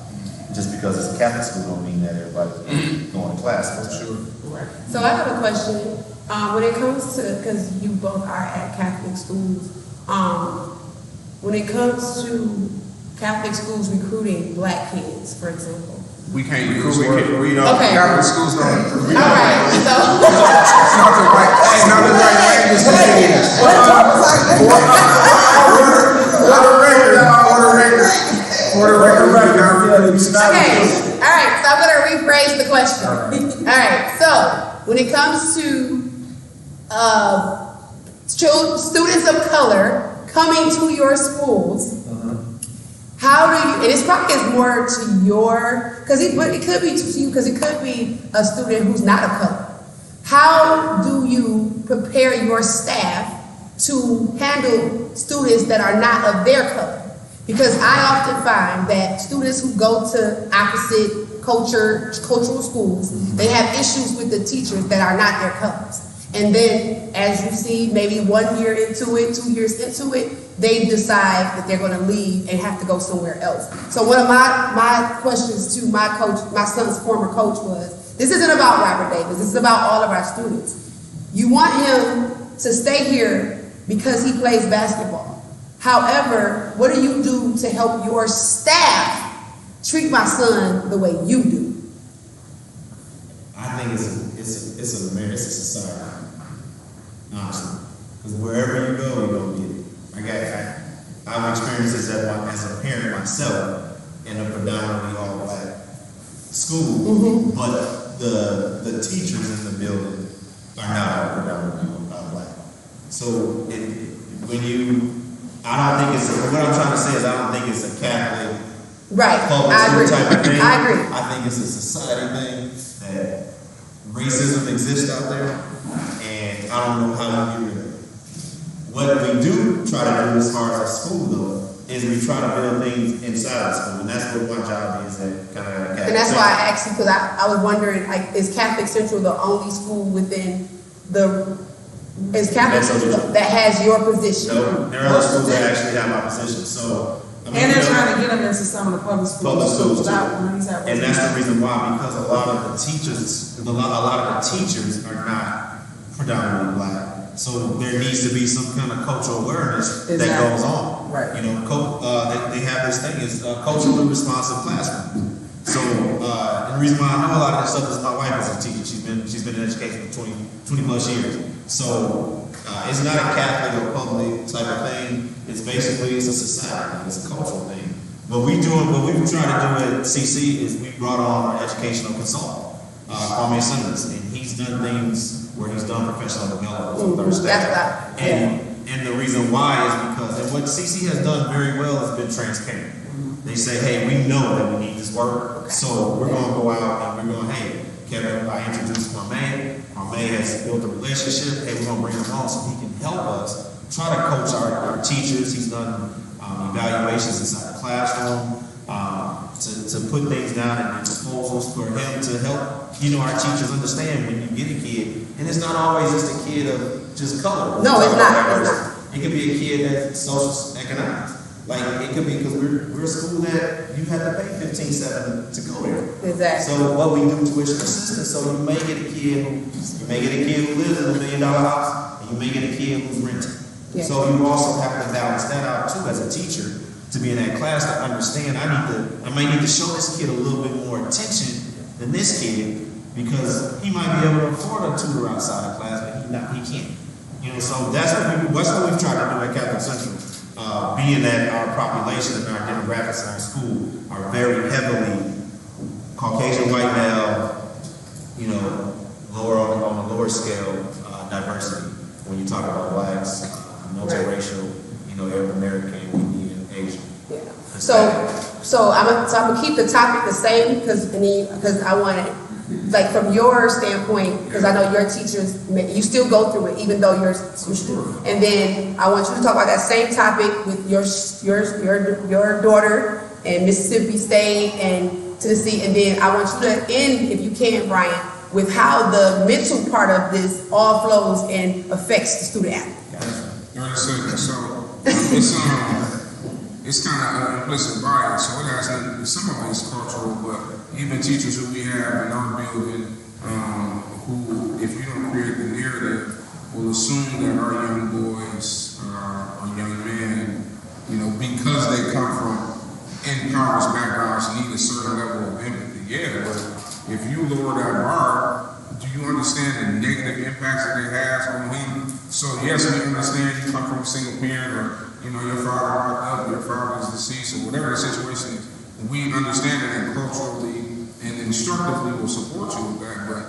Speaker 6: Just because it's a Catholic school don't mean that everybody's going to class.
Speaker 1: So I have a question. When it comes to, because you both are at Catholic schools, when it comes to Catholic schools recruiting black kids, for example.
Speaker 7: We can't use Catholic schools don't recruit.
Speaker 1: All right, so.
Speaker 7: It's not the right language to use. For the record.
Speaker 1: Okay, all right, so I'm going to rephrase the question. All right, so when it comes to students of color coming to your schools, how do you, and it's probably more to your, because it could be to you, because it could be a student who's not of color. How do you prepare your staff to handle students that are not of their color? Because I often find that students who go to opposite cultural schools, they have issues with the teachers that are not their colors. And then, as you see, maybe 1 year into it, 2 years into it, they decide that they're going to leave and have to go somewhere else. So one of my questions to my coach, my son's former coach, was, this isn't about Robert Davis, this is about all of our students. You want him to stay here because he plays basketball. However, what do you do to help your staff treat my son the way you do?
Speaker 6: I think it's a society, honestly. Because wherever you go, you're gonna get it. I've experienced this as a parent myself in a predominantly all black school, but the teachers in the building are not all predominantly all black. So I don't think what I'm trying to say is I don't think it's a Catholic public school type of thing.
Speaker 1: I agree.
Speaker 6: I think it's a society thing that racism exists out there, and I don't know how you get rid of it. What we do try to do as far as our school though, is we try to build things inside the school, and that's what my job is at kind of Catholic.
Speaker 1: And that's why I asked you, because I was wondering, like, is Catholic Central the only school within is Catholic Central that has your position?
Speaker 6: No, there are other schools that actually have my position. So
Speaker 2: and they're trying to get them into some of the public schools.
Speaker 6: And that's the reason why, because a lot of the teachers are not predominantly black. So there needs to be some kind of cultural awareness that goes on.
Speaker 2: Right.
Speaker 6: You know, they have this thing is culturally responsive classroom. So and the reason why I know a lot of this stuff is my wife is a teacher. She's been in education for 20 plus years. So it's not a Catholic or public type of thing. It's a society. It's a cultural thing. What we've tried to do at CC is we brought on our educational consultant, Kwame Simmons, and he's done things where he's done professional development with our staff. And the reason why is because, and what CC has done very well has been transparent. They say, hey, we know that we need this work, so we're going to go out and we're going, hey, Kevin, I introduced Kwame. Kwame has built a relationship. Hey, we're going to bring him on so he can help us try to coach our teachers. He's done evaluations inside the classroom to put things down in proposals for him to help, our teachers understand when you get a kid. And it's not always just a kid of just color.
Speaker 1: No, it's not.
Speaker 6: It could be a kid that's social economics. Like, it could be because we're a school that you have to pay $15,700 to go here.
Speaker 1: Exactly.
Speaker 6: So what we do tuition assistance, so you may get a kid who lives in $1 million house, and you may get a kid who's renting. Yeah. So you also have to balance that out too as a teacher to be in that class to understand I might need to show this kid a little bit more attention than this kid because he might be able to afford a tutor outside of class, but he can't. So that's what we've tried to do at Catholic Central. being that our population and our demographics in our school are very heavily Caucasian white male, you know, on a lower scale diversity. When you talk about blacks, multiracial, you know, Arab American, Indian, Asian.
Speaker 1: Yeah. So I'm gonna keep the topic the same because I want it, like from your standpoint, because I know your teachers, you still go through it even though you're student. And then I want you to talk about that same topic with your daughter in Mississippi State and Tennessee, and then I want you to end, if you can, Brian, with how the mental part of this all flows and affects the student athlete.
Speaker 7: 30 seconds. So it's kind of implicit bias. So it has some of it is cultural, but even teachers who we have in our building, who, if you don't create the narrative, will assume that our young boys or young men, you know, because they come from impoverished backgrounds, need a certain level of empathy. Yeah, but if you lower that bar, do you understand the negative impacts that it has on him? So yes, we understand you come from a single parent, or you know your father locked up, your father is deceased, or whatever the situation is. We understand that, and culturally and instructively will support you with that. But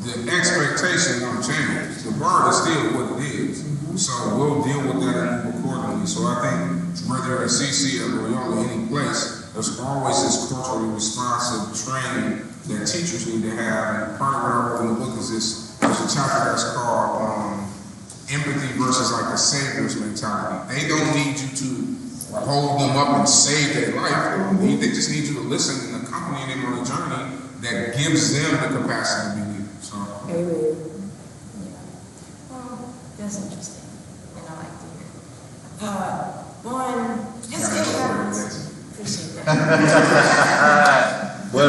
Speaker 7: the expectation won't change. The bar is still what it is. So we'll deal with that and move accordingly. So I think whether at CC or Loyola, any place, there's always this culturally responsive training that teachers need to have. And part of what I wrote in the book is this, there's a chapter that's called empathy versus like the savior's mentality. They don't need you to hold them up and save their life. They just need you to listen and accompany them on a journey that gives them the capacity to be leaders. So.
Speaker 1: Amen.
Speaker 4: Well, that's interesting, and I like to hear. It happens. Appreciate that.
Speaker 6: What a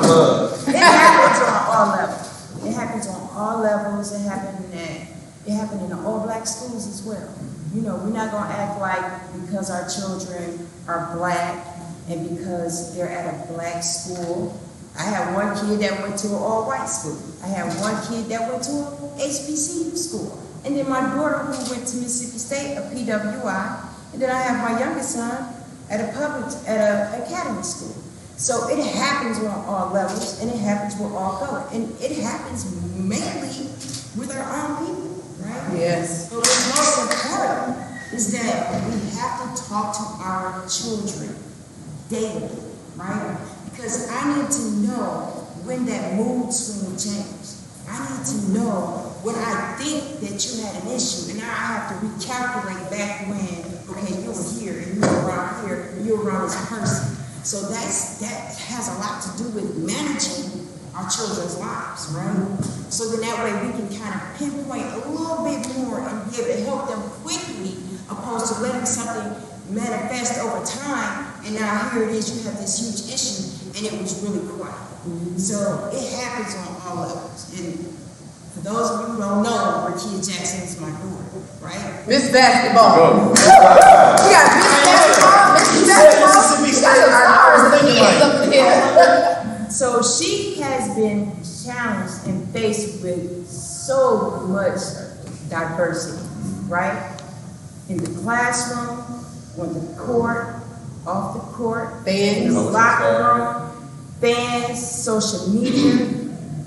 Speaker 6: plug.
Speaker 4: It happens on all levels. It happens on all levels. It happened in the all black schools as well. You know, we're not gonna act like because our children are black and because they're at a black school. I had one kid that went to an all white school. I had one kid that went to an HBCU school. And then my daughter who went to Mississippi State, a PWI. And then I have my youngest son at a academy school. So it happens on all levels, and it happens with all color, and it happens mainly with our own people, right?
Speaker 1: Yes.
Speaker 4: But what's most important is that we have to talk to our children daily, right? Because I need to know when that mood swing changed. I need to know when I think that you had an issue, and now I have to recalculate back when, okay, you were here, and you were around here, and you were around this person. So that has a lot to do with managing our children's lives, right? So then that way we can kind of pinpoint a little bit more and be able to help them quickly, opposed to letting something manifest over time, and now here it is, you have this huge issue, and it was really quiet. So it happens on all levels. And for those of you who don't know, Lakita Jackson is my daughter, right?
Speaker 1: Miss Basketball. We got Miss Basketball, Miss Basketball. We got the stars up here.
Speaker 4: So she has been challenged and faced with so much diversity, right? In the classroom, on the court, off the court, in the locker room, fans, social media.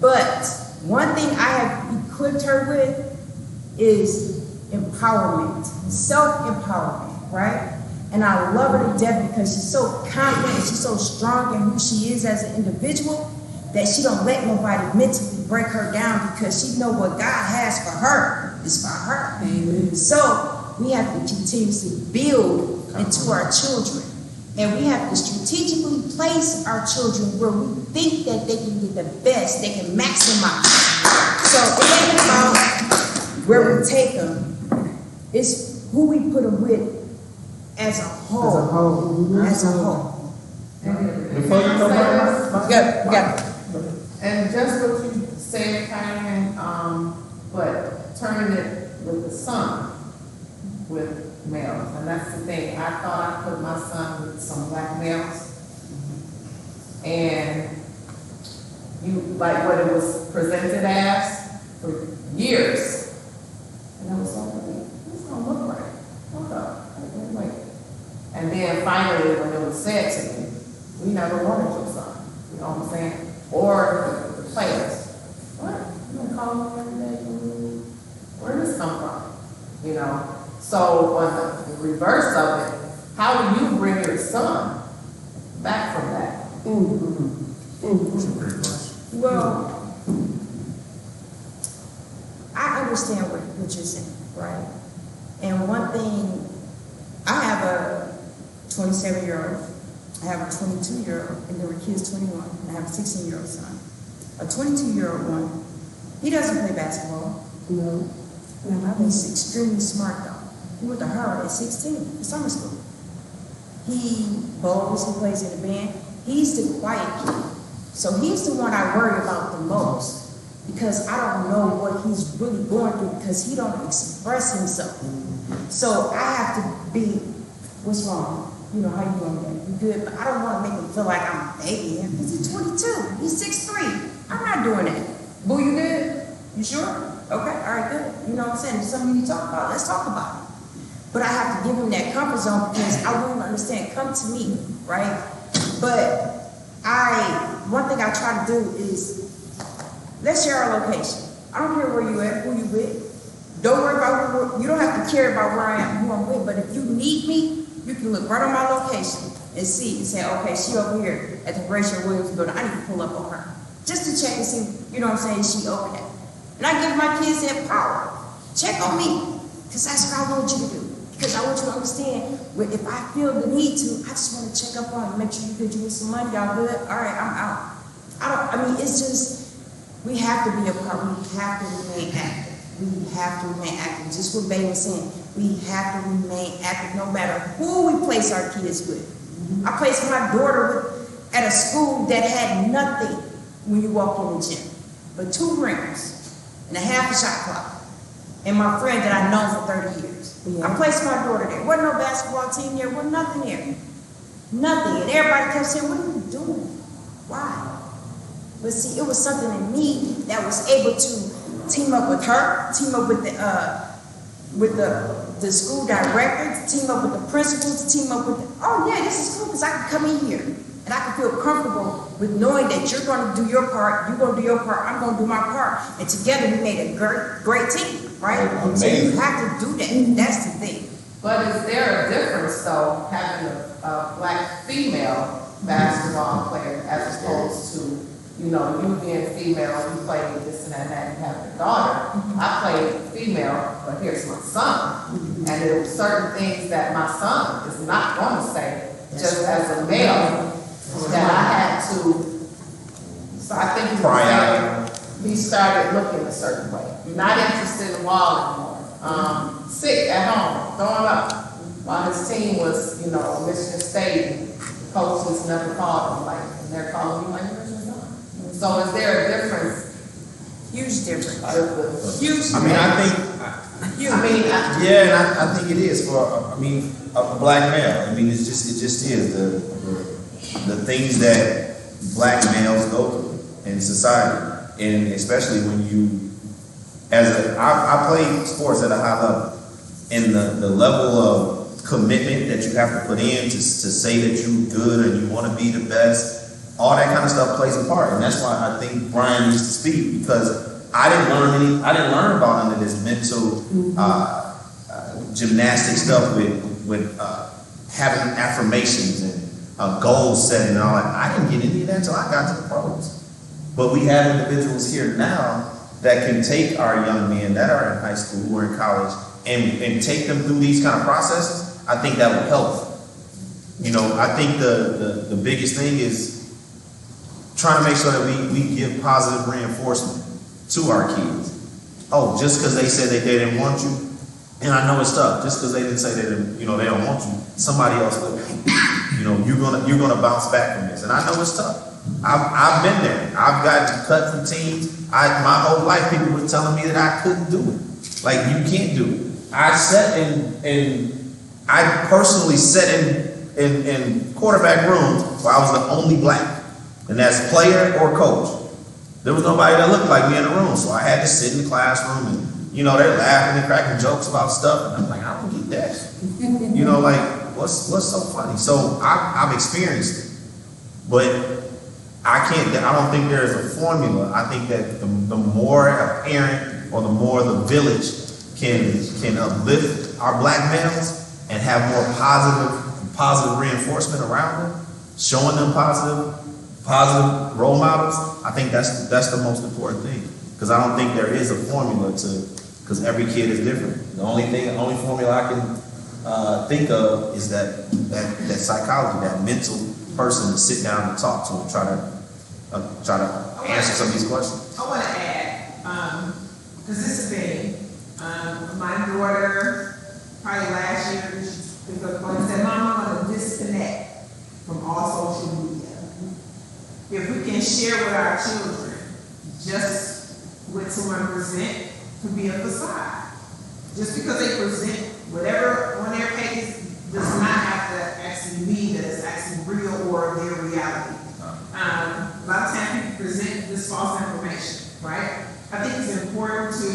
Speaker 4: But one thing I have equipped her with is empowerment, self-empowerment, right? And I love her to death because she's so confident, she's so strong in who she is as an individual that she don't let nobody mentally break her down because she know what God has for her is for her. Amen. So we have to continuously build into our children. And we have to strategically place our children where we think that they can get the best, they can maximize. So it ain't about where we take them, it's who we put them with as a whole. As a whole.
Speaker 8: Before you come back,
Speaker 1: Yeah.
Speaker 8: and just what you said, Caryn, but turning it with the son, with males, and that's the thing. I thought I put my son with some black males, and you like what it was presented as for years, and I was like, "What's gonna look like? Hold up, finally, when it was said to me, we never wanted your son. You know what I'm saying? Or the players. What? You gonna call him every day? Where did this come from? You know? So on the reverse of it, how do you bring your son back from that?
Speaker 6: That's a great question.
Speaker 4: Well, I understand what you're saying, right? And one thing, I have a 27-year-old, I have a 22-year-old, and there were kids 21, and I have a 16-year-old son. A 22-year-old one, he doesn't play basketball. No. He's extremely smart though. He went to Harvard at 16, in summer school. He bowls, he plays in the band. He's the quiet kid. So he's the one I worry about the most because I don't know what he's really going through because he don't express himself. So I have to be, what's wrong? You know, how you doing, man? You good? But I don't want to make him feel like I'm babying him because he's 22. He's 6'3". I'm not doing that. Boo, you good? You sure? Okay, all right, good. You know what I'm saying? If something you need to talk about, let's talk about it. But I have to give him that comfort zone because I want him to understand, come to me, right? But one thing I try to do is, let's share our location. I don't care where you at, who you with. Don't worry about you don't have to care about where I am, who I'm with, but if you need me, you can look right on my location and see and say, okay, she over here at the Horatio building, I need to pull up on her. Just to check and see, you know what I'm saying, is she over there? And I give my kids that power. Check on me, because that's what I want you to do. Because I want you to understand, if I feel the need to, I just want to check up on you, make sure you good, you need some money, y'all good? All right, I'm out. It's just, we have to be a part, we have to remain active. We have to remain active. Just what Bay was saying, we have to remain active no matter who we place our kids with. I placed my daughter at a school that had nothing when you walk in the gym, but 2 rings and a half a shot clock. And my friend that I've known for 30 years. Yeah. I placed my daughter there. Wasn't no basketball team there, wasn't nothing there. Nothing. And everybody kept saying, what are you doing? Why? But see, it was something in me that was able to team up with her, team up with the school director, to team up with the principal, to team up with oh yeah, this is cool because I can come in here and I can feel comfortable with knowing that you're going to do your part, you're going to do your part, I'm going to do my part, and together we made a great team, right? So you have to do that. That's the thing.
Speaker 8: But is there a difference though having a black female basketball player as opposed to, you know, you being female, you play this and that, you have a daughter. I played female, but here's my son. And there were certain things that my son is not going to say, just as a male, that I had to, so I think he started looking a certain way. Not interested in ball anymore. Sick at home, throwing up. While his team was, you know, Michigan State, and coaches never called him, and they're calling me like, where's your son? So is there a difference?
Speaker 4: Huge difference.
Speaker 8: Huge.
Speaker 6: I mean, I think it is for a black male. I mean, it just is the things that black males go through in society, and especially when I played sports at a high level, and the level of commitment that you have to put in to say that you're good and you want to be the best. All that kind of stuff plays a part, and that's why I think Brian needs to speak, because I didn't learn about any of this mental gymnastic stuff with having affirmations and goal setting and all that. I didn't get any of that until I got to the pros. But we have individuals here now that can take our young men that are in high school, who are in college, and take them through these kind of processes. I think that would help. You know, I think the biggest thing is trying to make sure that we give positive reinforcement to our kids. Oh, just because they said that they didn't want you, and I know it's tough. Just because they didn't say they didn't, they don't want you, somebody else will. You're gonna bounce back from this, and I know it's tough. I've been there. I've gotten cut from teams. My whole life, people were telling me that I couldn't do it. Like, you can't do it. I personally sat in quarterback rooms where I was the only black. And that's player or coach. There was nobody that looked like me in the room, so I had to sit in the classroom and, they're laughing and cracking jokes about stuff, and I'm like, I don't get that. what's so funny? So I've experienced it, but I don't think there is a formula. I think that the more a parent or the more the village can uplift our black males and have more positive reinforcement around them, showing them positive role models, I think that's the most important thing. Because I don't think there is a formula because every kid is different. The only formula I can think of is that psychology, that mental person to sit down and talk to and try to answer some of these questions.
Speaker 3: I want to add, because this is a thing. My daughter, probably last year, she said, Mom, I want to disconnect from all social media. If we can share with our children just what someone present could be a facade. Just because they present whatever on their pages does not have to actually mean that it's actually real or their reality. A lot of times people present this false information, right? I think it's important to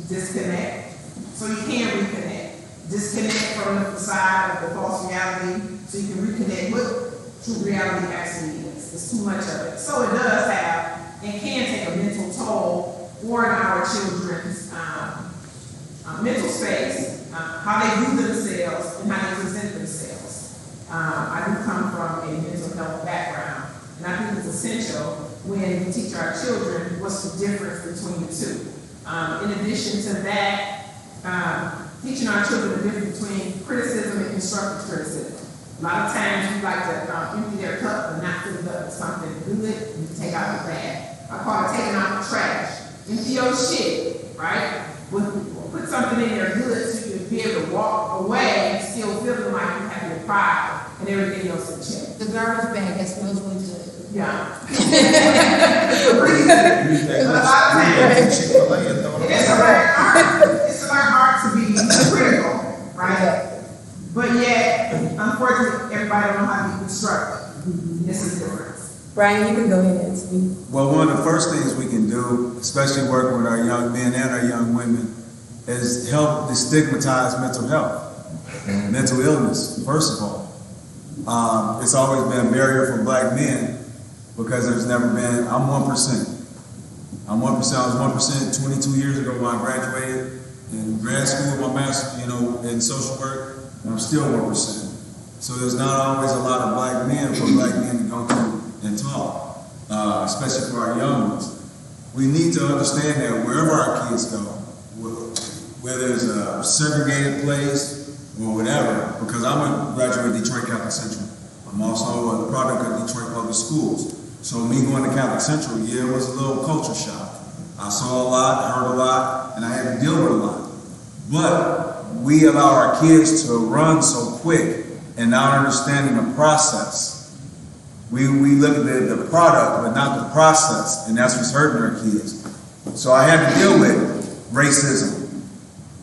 Speaker 3: disconnect so you can reconnect. Disconnect from the facade of the false reality so you can reconnect what true reality actually is. There's too much of it. So it does have and can take a mental toll on our children's mental space, how they view themselves and how they present themselves. I do come from a mental health background, and I think it's essential when we teach our children what's the difference between the two. In addition to that, teaching our children the difference between criticism and constructive criticism. A lot of times we like to empty their cup and not fill it up with something good and take out the bad. I call it taking out the trash. Empty your shit, right? Put something in there good so you can be able to walk away still feeling like you have your pride and everything else in check.
Speaker 1: The garbage bag that smells really good.
Speaker 3: Yeah. It's a lot of times. It's a learned art to be critical, right? But yet, unfortunately, everybody don't know how to be constructive. This is the difference.
Speaker 1: Brian, you can go ahead and speak.
Speaker 5: Well, one of the first things we can do, especially working with our young men and our young women, is help destigmatize mental health, mental illness, first of all. It's always been a barrier for black men because there's never been, I'm 1%. I was 1%, 22 years ago when I graduated in grad school, my master's, in social work, and I'm still 1%. So there's not always a lot of black men for black men to go through and talk, especially for our young ones. We need to understand that wherever our kids go, whether it's a segregated place or whatever, because I'm a graduate of Detroit Catholic Central. I'm also a product of Detroit Public Schools. So me going to Catholic Central, it was a little culture shock. I saw a lot, heard a lot, and I had to deal with a lot. But we allow our kids to run so quick and not understanding the process. We look at the product, but not the process, and that's what's hurting our kids. So I had to deal with racism.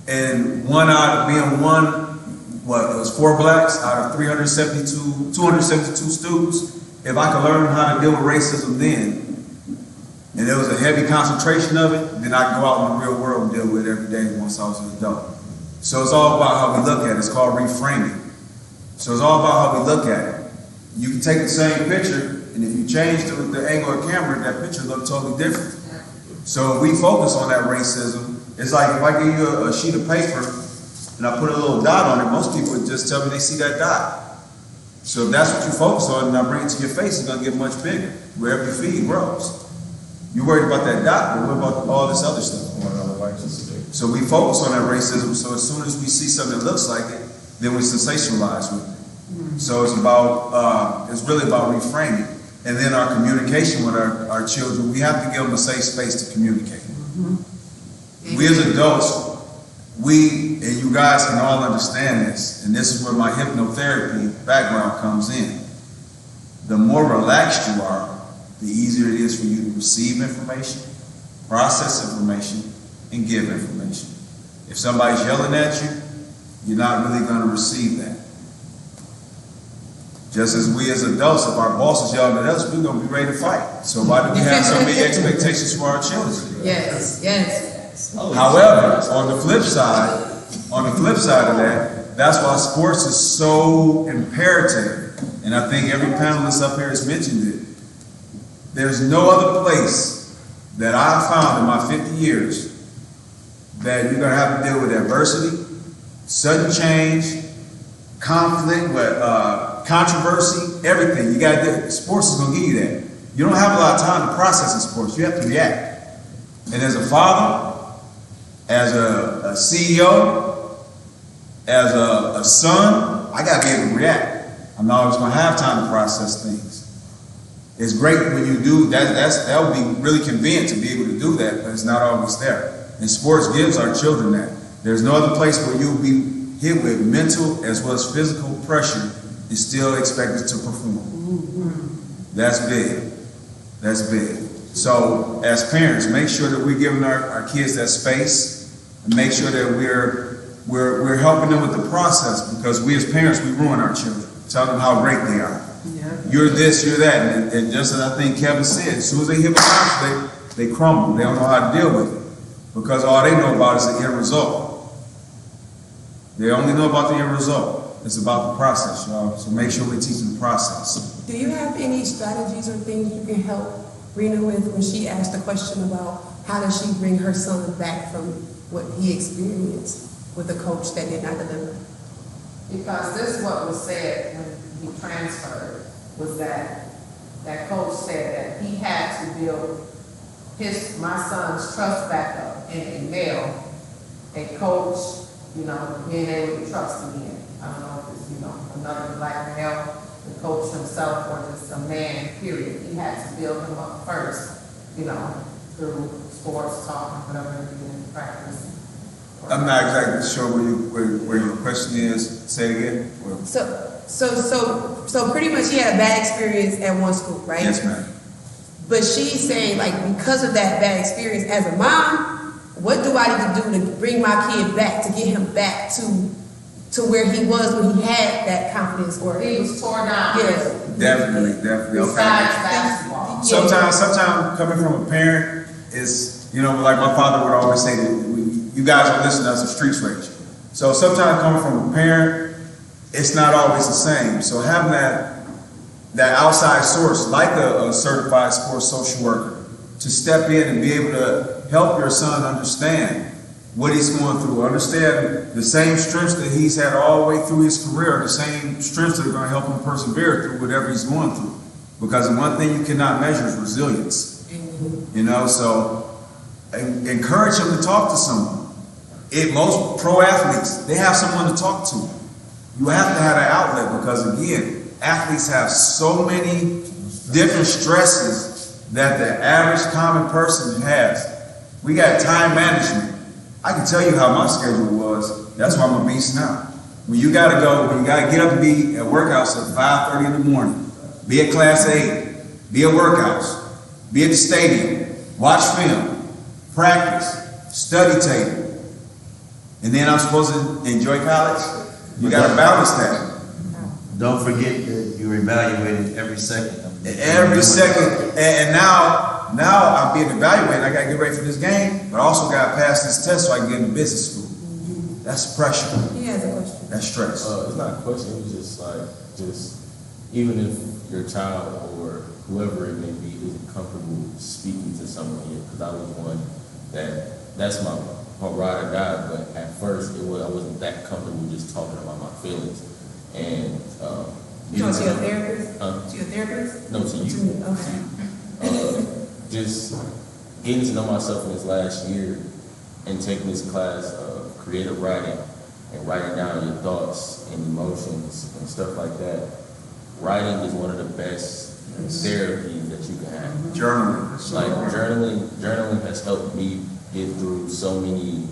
Speaker 5: And it was 4 blacks out of 272 students. If I could learn how to deal with racism then, and there was a heavy concentration of it, then I could go out in the real world and deal with it every day once I was an adult. So it's all about how we look at it. It's called reframing. So it's all about how we look at it. You can take the same picture, and if you change the angle of the camera, that picture looks totally different. So if we focus on that racism, it's like if I give you a sheet of paper and I put a little dot on it, most people would just tell me they see that dot. So if that's what you focus on and I bring it to your face, it's going to get much bigger wherever your feed grows. You're worried about that dot, but what about all this other stuff? So we focus on that racism, so as soon as we see something that looks like it, then we sensationalize with it. So it's really about reframing. And then our communication with our children, we have to give them a safe space to communicate. We as adults, and you guys can all understand this, and this is where my hypnotherapy background comes in. The more relaxed you are, the easier it is for you to receive information, process information, and give information. If somebody's yelling at you, you're not really going to receive that. Just as we as adults, if our boss is yelling at us, we're going to be ready to fight. So why do we have so many expectations for our children?
Speaker 1: Yes.
Speaker 5: However, on the flip side of that, that's why sports is so imperative. And I think every panelist up here has mentioned it. There's no other place that I've found in my 50 years that you're gonna have to deal with adversity, sudden change, conflict, controversy, everything. You gotta do. Sports is gonna give you that. You don't have a lot of time to process in sports. You have to react. And as a father, as a CEO, as a son, I gotta be able to react. I'm not always gonna have time to process things. It's great when you do that. That would be really convenient to be able to do that, but it's not always there. And sports gives our children that. There's no other place where you'll be hit with mental as well as physical pressure and still expected to perform. That's big. That's big. So as parents, make sure that we're giving our kids that space and make sure that we're helping them with the process, because we as parents, we ruin our children. Tell them how great they are. Yeah. You're this, you're that. And just as I think Kevin said, as soon as they hit the conflict, they crumble. They don't know how to deal with it, because all they know about is the end result. They only know about the end result. It's about the process, y'all. So make sure we teach them the process.
Speaker 1: Do you have any strategies or things you can help Rena with when she asked the question about how does she bring her son back from what he experienced with a coach that did not deliver?
Speaker 8: Because this is what was said when he transferred, was that coach said that he had to build my son's trust back up in a male, a coach, being able to trust again. I don't know if it's, another black male, the coach himself, or just a man, period. He had to build him up first, through sports, talking, whatever he did in practice.
Speaker 5: I'm not exactly sure where your question is. Say it again.
Speaker 1: So pretty much he had a bad experience at one school, right?
Speaker 5: Yes, ma'am.
Speaker 1: But she's saying, like, because of that bad experience as a mom, what do I need to do to bring my kid back, to get him back to where he was when he had that confidence? Or
Speaker 8: he was torn down.
Speaker 1: Yeah.
Speaker 5: Definitely.
Speaker 8: Besides basketball.
Speaker 5: Sometimes coming from a parent is, like my father would always say that you guys are listening to us, a streets rage. So sometimes coming from a parent, it's not always the same. So having that outside source, like a certified sports social worker, to step in and be able to help your son understand what he's going through, understand the same strengths that he's had all the way through his career, the same strengths that are going to help him persevere through whatever he's going through. Because the one thing you cannot measure is resilience. So encourage him to talk to someone. Most pro athletes, they have someone to talk to. You have to have that outlet, because again, athletes have so many different stresses that the average common person has. We got time management. I can tell you how my schedule was. That's why I'm a beast now. When you gotta get up and be at workouts at 5:30 in the morning, be at Class 8, be at workouts, be at the stadium, watch film, practice, study table, and then I'm supposed to enjoy college. You gotta balance that.
Speaker 9: Don't forget that you're evaluated every second.
Speaker 5: Every second, and now I'm being evaluated. I gotta get ready for this game, but I also gotta pass this test so I can get into business school. That's pressure.
Speaker 1: He has a question.
Speaker 5: That's stress.
Speaker 10: It's not a question. It was just even if your child or whoever it may be isn't comfortable speaking to someone yet, because I was one that's my ride or die. But at first, I wasn't that comfortable just talking about my feelings. And
Speaker 1: to your therapist?
Speaker 10: To
Speaker 1: your therapist?
Speaker 10: No, to you.
Speaker 1: Okay.
Speaker 10: Just getting to know myself in this last year and taking this class of creative writing and writing down your thoughts and emotions and stuff like that. Writing is one of the best therapies that you can have.
Speaker 5: Journaling.
Speaker 10: Like journaling has helped me get through so many,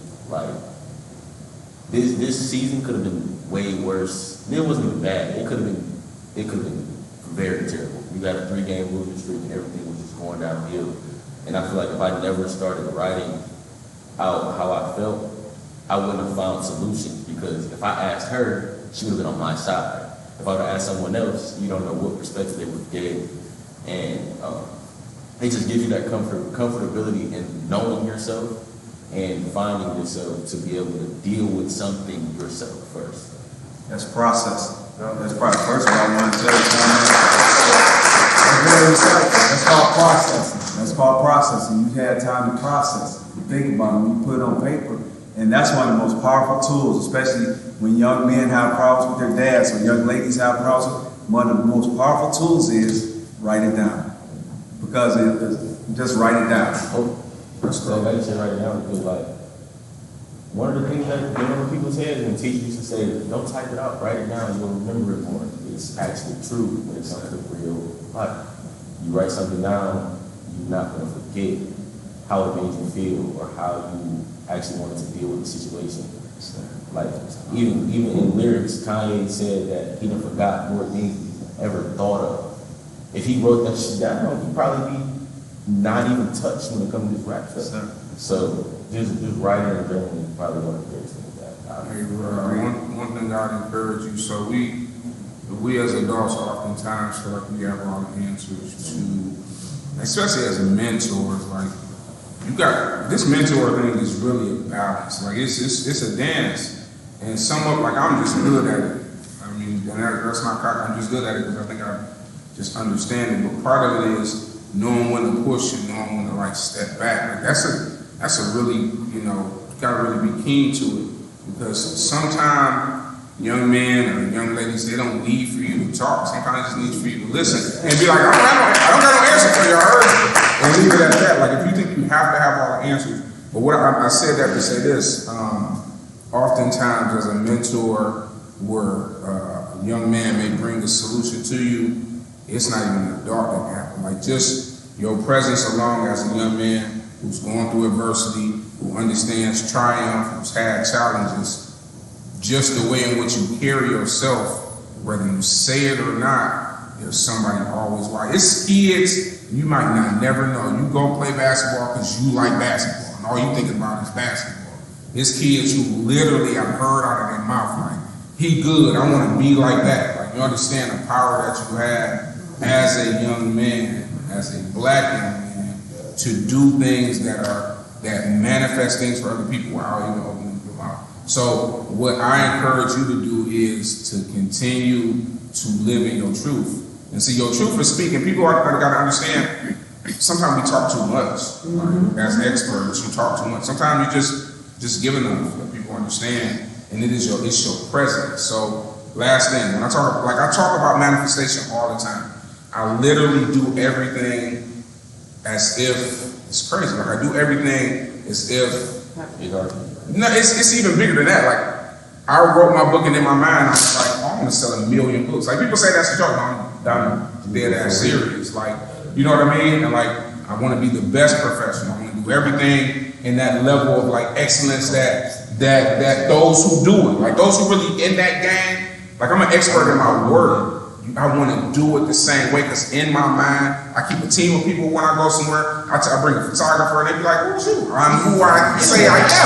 Speaker 10: this season could have been way worse. It wasn't even bad. It could have been very terrible. We got a 3-game losing streak and everything was just going downhill. And I feel like if I never started writing out how I felt, I wouldn't have found solutions, because if I asked her, she would have been on my side. If I would have asked someone else, you don't know what perspective they would have gave. And it just gives you that comfortability in knowing yourself and finding yourself to be able to deal with something yourself first.
Speaker 5: That's processing. That's probably first of all, I want to tell you that's called processing. That's called processing. You had time to process it. You think about it when you put it on paper. And that's one of the most powerful tools, especially when young men have problems with their dads or young ladies have problems. One of the most powerful tools is write it down. Because just write it down.
Speaker 10: So like you said, write it down because like one of the things that get over people's heads when teachers used to say, don't type it out, write it down, you'll remember it more. It's actually true when it comes to real life. You write something down, you're not going to forget how it made you feel or how you actually wanted to deal with the situation. Like even in lyrics, Kanye said that he done forgot more things he ever thought of. If he wrote that shit down, he'd probably be not even touched when it comes to his rap stuff. So just writing and journaling is probably one of the greatest things that
Speaker 7: one thing I'd encourage you, so we as adults oftentimes feel like we have all the answers to, especially as mentors, like you got, this mentor thing is really a balance. Like it's a dance. And somewhat like I'm just good at it. I mean, and that's not cocky, I'm just good at it because I think I just understand it. But part of it is knowing when to push and knowing when to like step back. Like that's a really, you gotta really be keen to it. Because sometimes young men or young ladies, they don't need for you to talk. Sometimes they just need for you to listen and be like, I don't got no answer for you, I heard you. And leave it at that. Like if you think you have to have all the answers. But what I said that to say this, oftentimes as a mentor where a young man may bring a solution to you, it's not even a dark that happen. Like just your presence along as a young man who's going through adversity, who understands triumph, who's had challenges, just the way in which you carry yourself, whether you say it or not, there's somebody always watching. It's kids, you might not never know. You go play basketball because you like basketball, and all you think about is basketball. It's kids who literally I've heard out of their mouth, like, he good, I want to be like that. Like, you understand the power that you have as a young man, as a black young man, to do things that manifest things for other people without even opening your mouth. So what I encourage you to do is to continue to live in your truth. And see, your truth is speaking. People got to understand, sometimes we talk too much. Like, as experts, you talk too much. Sometimes you just give enough that people understand, and it's your presence. So last thing, when I talk about manifestation all the time. I literally do everything as if, it's crazy, like I do everything as if, no, it's even bigger than that. Like, I wrote my book and in my mind, I was like, oh, I'm gonna sell 1 million books. Like, people say that's a joke, I'm dead ass serious. Like, you know what I mean? And like, I wanna be the best professional. I wanna do everything in that level of like excellence that those who do it, like those who really in that game, like I'm an expert in my word. I want to do it the same way because in my mind, I keep a team of people when I go somewhere. I bring a photographer and they be like, who's you? I'm who I say I am. So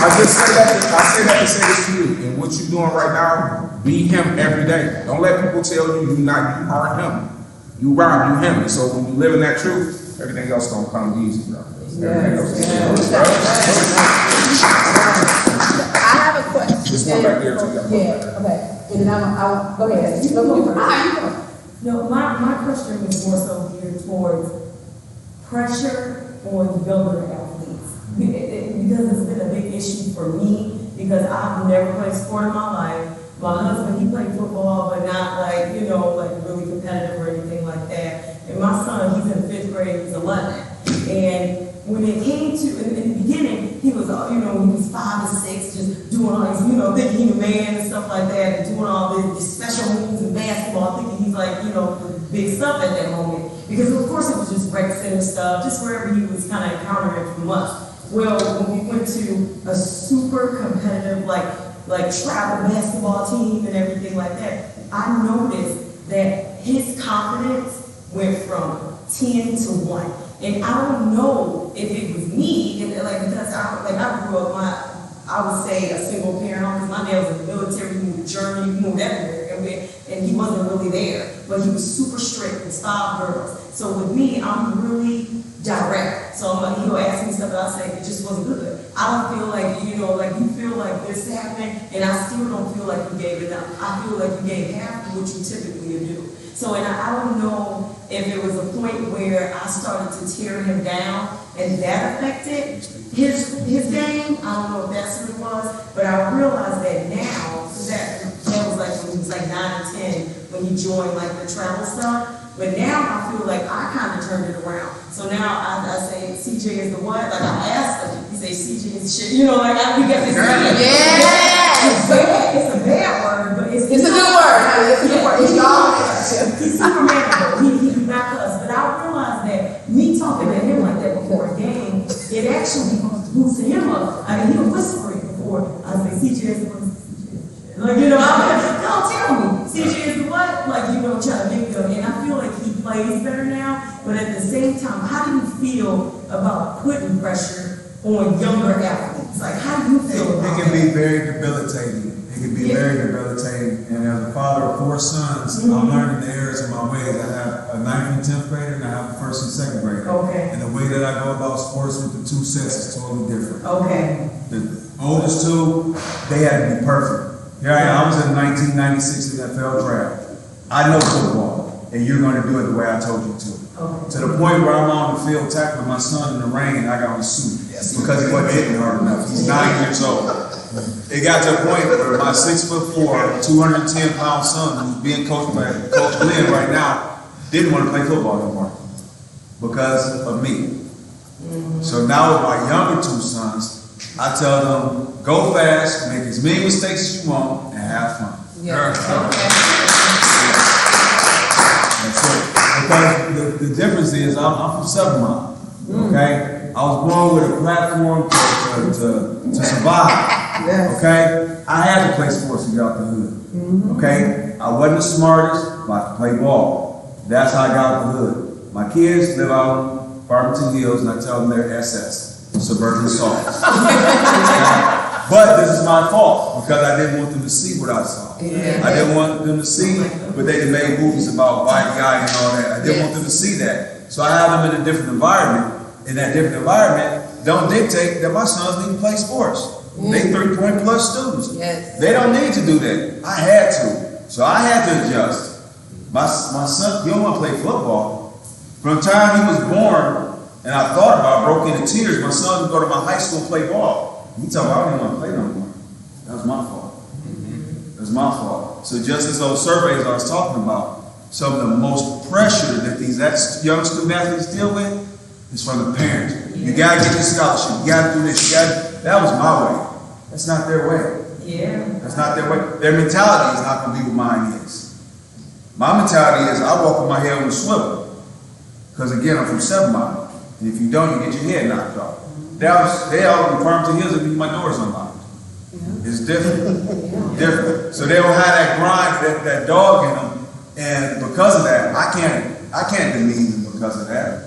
Speaker 7: I say that to say this to you. And what you're doing right now, be him every day. Don't let people tell you you are him. You Rob, you him. And so when you live in that truth, everything else gonna come easy, bro. Everything else is
Speaker 1: I have a question.
Speaker 7: This one back there too.
Speaker 1: Yeah, okay. And then I'll go ahead.
Speaker 11: No, my question was more so geared towards pressure on the younger athletes. Because it's been a big issue for me, because I've never played sport in my life. My husband, he played football, but not like, like really competitive or anything like that. And my son, he's in 5th grade, he's 11. And when it came to, in the beginning, he was, when he was 5 and 6, just doing all these, thinking he's a man and stuff like that, and doing all this special moves in basketball, thinking he's like, the big stuff at that moment. Because of course it was just rec center stuff, just wherever he was kind of encountering from us. Well, when we went to a super competitive, like travel basketball team and everything like that, I noticed that his confidence went from 10 to 1. And I don't know if it was me, because I grew up, I would say a single parent, because my dad was in the military, he moved to Germany, he moved everywhere, and he wasn't really there, but he was super strict with 5 girls. So with me, I'm really direct. So he'll ask me stuff, and I'll say, it just wasn't good. I don't feel like, like you feel like this happening, and I still don't feel like you gave enough. I feel like you gave half of what you typically do. So, and I don't know if it was a point where I started to tear him down, and that affected his game. I don't know if that's what it was, but I realized that now, that was like when he was like 9 or 10, when he joined like the travel stuff. But now I feel like I kind of turned it around. So now I say CJ is the what? Like I asked him, he say CJ is shit. Like we got this. It's a bad word, but it's a good word. It's a good word. He's Superman. He not us. But I realized that me talking to him like that before a game, it actually boosted him up. I mean, he was whispering before. I say CJ is the one. Like, I'm like, don't tell me. CJ is the what? Like, try to make them. And I feel like he plays better now. But at the same time, how do you feel about putting pressure on younger athletes? Like, how do you feel about
Speaker 5: it? It can be very debilitating. It can be very debilitating. And as a father of 4 sons, I'm learning the errors of my ways. I have a 9th and 10th grader, and I have a 1st and 2nd grader.
Speaker 11: Okay.
Speaker 5: And the way that I go about sports with the 2 sets is totally different.
Speaker 11: Okay.
Speaker 5: The oldest 2, they had to be perfect. Here I was in the 1996 NFL draft. I know football, and you're going to do it the way I told you to.
Speaker 11: Okay.
Speaker 5: To the point where I'm on the field tackling my son in the rain, and I got on a suit because he wasn't hitting hard enough. He's 9 years old. It got to a point where my 6'4", 210-pound son, who's being coached by Coach Glenn right now, didn't want to play football anymore because of me. So now with my younger 2 sons, I tell them, go fast, make as many mistakes as you want, and have fun.
Speaker 1: Yeah.
Speaker 5: That's it. Because the difference is, I'm from 7 Mile, okay? I was born with a platform to survive, okay? I had to play sports to get out the hood, okay? I wasn't the smartest, but I could play ball. That's how I got out the hood. My kids live out in Farmington Hills, and I tell them they're SS. Suburban Soft. But this is my fault because I didn't want them to see what I saw.
Speaker 1: Yeah.
Speaker 5: I didn't want them to see, but they made movies about white guy and all that. I didn't want them to see that. So I have them in a different environment. And that different environment don't dictate that my sons need to play sports. They 3-point plus students.
Speaker 1: Yes.
Speaker 5: They don't need to do that. I had to. So I had to adjust. My son, he don't want to play football. From the time he was born, and I thought about it, broke into tears. My son would go to my high school and play ball. He told me I didn't want to play no more. That was my fault. That was my fault. So just as those surveys I was talking about, some of the most pressure that these young student athletes deal with is from the parents. You got to get your scholarship. You got to do this. That was my way. That's not their way.
Speaker 11: Yeah.
Speaker 5: That's not their way. Their mentality is not going to be what mine is. My mentality is I walk with my head on the swivel. Because again, I'm from 7 Mile. And if you don't, you get your head knocked off. They all in Farmington Hills and my door's unlocked. It's different. Different. So they don't have that grind, that dog in them. And because of that, I can't demean them because of that.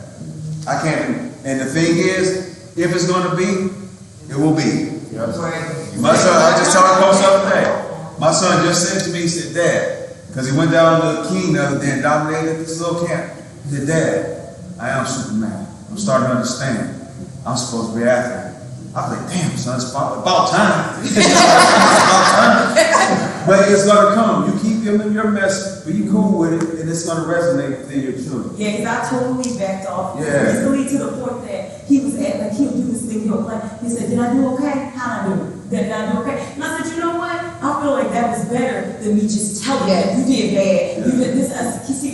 Speaker 5: I can't. And the thing is, if it's going to be, it will be. My son, I just told Coach the other day. My son just said to me, he said, Dad, because he went down to King the other day and dominated this little camp. He said, Dad, I am Superman. I'm starting to understand. I'm supposed to be an athlete. I was like, damn, son, it's about time. It's about time. But it's going to come. You keep giving them your message, but you cool with it, and it's going to resonate within your children.
Speaker 11: Yeah, because I totally backed off.
Speaker 5: Yeah.
Speaker 11: Recently to the point that he was at, like, he'll do this thing, he'll play. He said, did I do okay? How'd I do? Did I do okay? And I said, you know what? I feel like that was better than me just telling him, you did bad. You did this.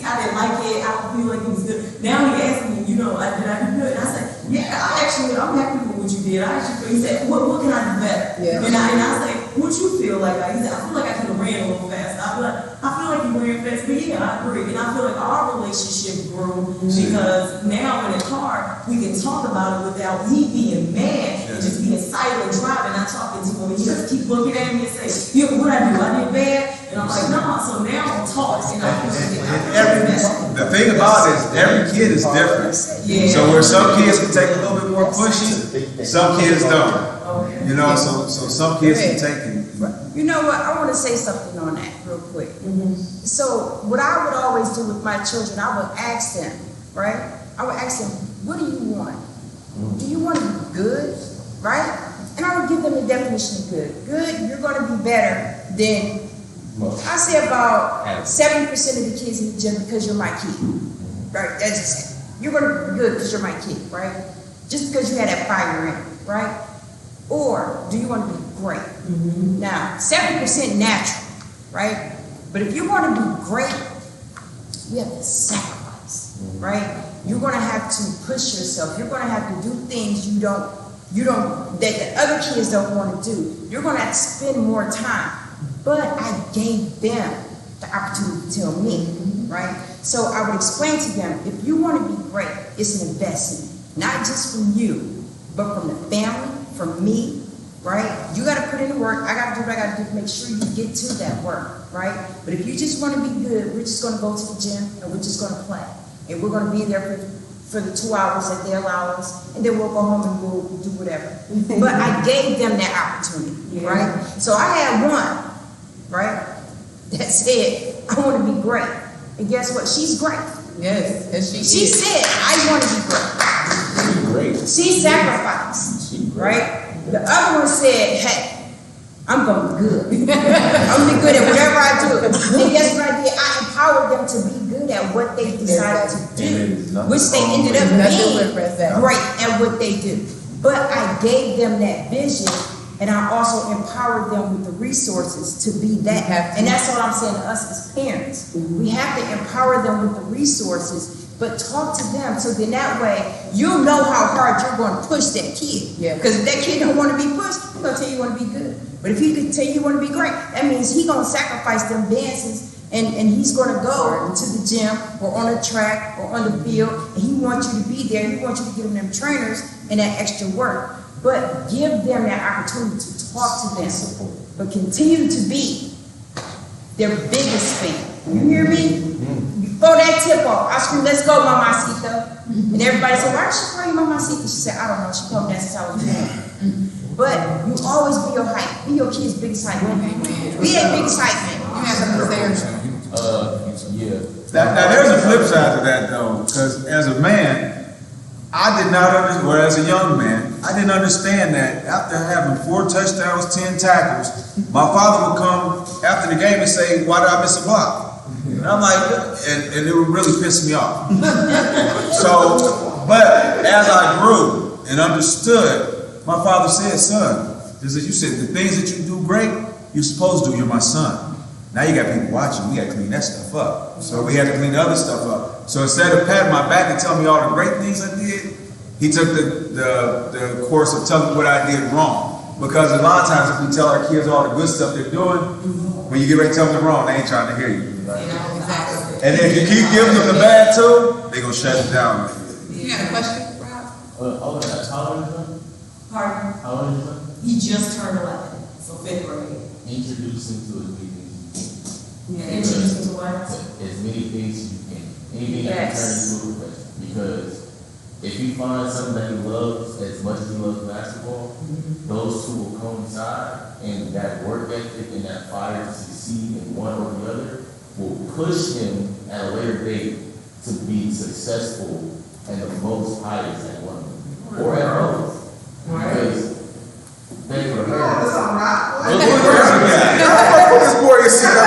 Speaker 11: I didn't like it. I don't feel like it was good. Now he asked me, did I do good? And I said, yeah, I'm happy with what you did. He said, what can I do better? Yeah. And I was like, what you feel like? He said, I feel like I could have ran a little faster. I feel like you ran fast. But yeah, I agree. And I feel like our relationship grew because now when it's hard, we can talk about it without me being mad and just being silent, driving, not talking to him. And he just keep looking at me and say, what I do? I did bad? And I'm like, no. So now I'm talking.
Speaker 5: The thing about it is every kid is different.
Speaker 11: Yeah.
Speaker 5: So where some kids can take a little bit more pushing, some kids don't.
Speaker 11: Okay.
Speaker 5: You know, so some kids can take it.
Speaker 4: You know what? I want to say something on that real quick. So what I would always do with my children, I would ask them, right? I would ask them, what do you want? Do you want to be good, right? And I would give them the definition of good. Good, you're going to be better than, I say about 70% of the kids in the gym because you're my kid. Right? That's just it. You're going to be good because you're my kid, right? Just because you had that fire in it, right? Or do you want to be great? Now, 70% natural, right? But if you want to be great, you have to sacrifice, right? You're going to have to push yourself. You're going to have to do things you don't, that the other kids don't want to do. You're going to have to spend more time. But I gave them the opportunity to tell me, right? So I would explain to them, if you want to be great, it's an investment, not just from you, but from the family, from me, right? You got to put in the work. I got to do what I got to do to make sure you get to that work, right? But if you just want to be good, we're just going to go to the gym and we're just going to play. And we're going to be there for the 2 hours that they allow us, and then we'll go home and we'll do whatever. But I gave them that opportunity, right? So I had one, right, that said, I want to be great. And guess what? She's great.
Speaker 8: Yes, and
Speaker 4: she said, I want to be great. She sacrificed, right? The other one said, hey, I'm going to be good. I'm going to be good at whatever I do. And guess what I did? I empowered them to be good at what they decided to do, which they ended up being great at what they do. But I gave them that vision, and I also empowered them with the resources to be that. And that's what I'm saying to us as parents. We have to empower them with the resources, but talk to them so then that way you'll know how hard you're going to push that kid. Because if that kid don't want to be pushed, he's going to tell you want to be good. But if he can tell you want to be great, that means he's going to sacrifice them dances, and he's going to go to the gym or on the track or on the field, and he wants you to be there. He wants you to give them trainers and that extra work. But give them that opportunity to talk to them. But continue to be their biggest fan. You hear me? Before that tip off, I screamed, let's go, Mamacita. And everybody said, why did she call you Mamacita? She said, I don't know. She told me that since I was born. But you always be your hype. Be your kid's biggest hype man. Be their biggest hype man. You have something to say?
Speaker 5: Now there's a flip side to that though, because as a man, I did not understand, or as a young man, I didn't understand that after having 4 touchdowns, 10 tackles, my father would come after the game and say, why did I miss a block? And I'm like, and it would really piss me off. So, but as I grew and understood, my father said, son, you said the things that you do great, you're supposed to do, you're my son. Now you got people watching, we got to clean that stuff up. So we had to clean the other stuff up. So instead of patting my back and telling me all the great things I did, he took the course of telling me what I did wrong. Because a lot of times if we tell our kids all the good stuff they're doing, when you get ready to tell them they're wrong, they ain't trying to hear you. And if you keep giving them the bad too, they're going to shut it down.
Speaker 1: You got a question, Rob?
Speaker 10: How old is your
Speaker 11: Pardon?
Speaker 10: How old is your son?
Speaker 11: He just turned 11, so 5th grade.
Speaker 10: Introduce him to as many things as you can.
Speaker 11: Introduce him to what?
Speaker 10: As many things as you can. Anything that can turn into a profession. Because if he finds something that he loves as much as he loves basketball, those two will coincide, and that work ethic and that fire to succeed in one or the other will push him at a later date to be successful and the most highest at one or at both. Because they were
Speaker 3: That's all right.
Speaker 5: This boy is sitting up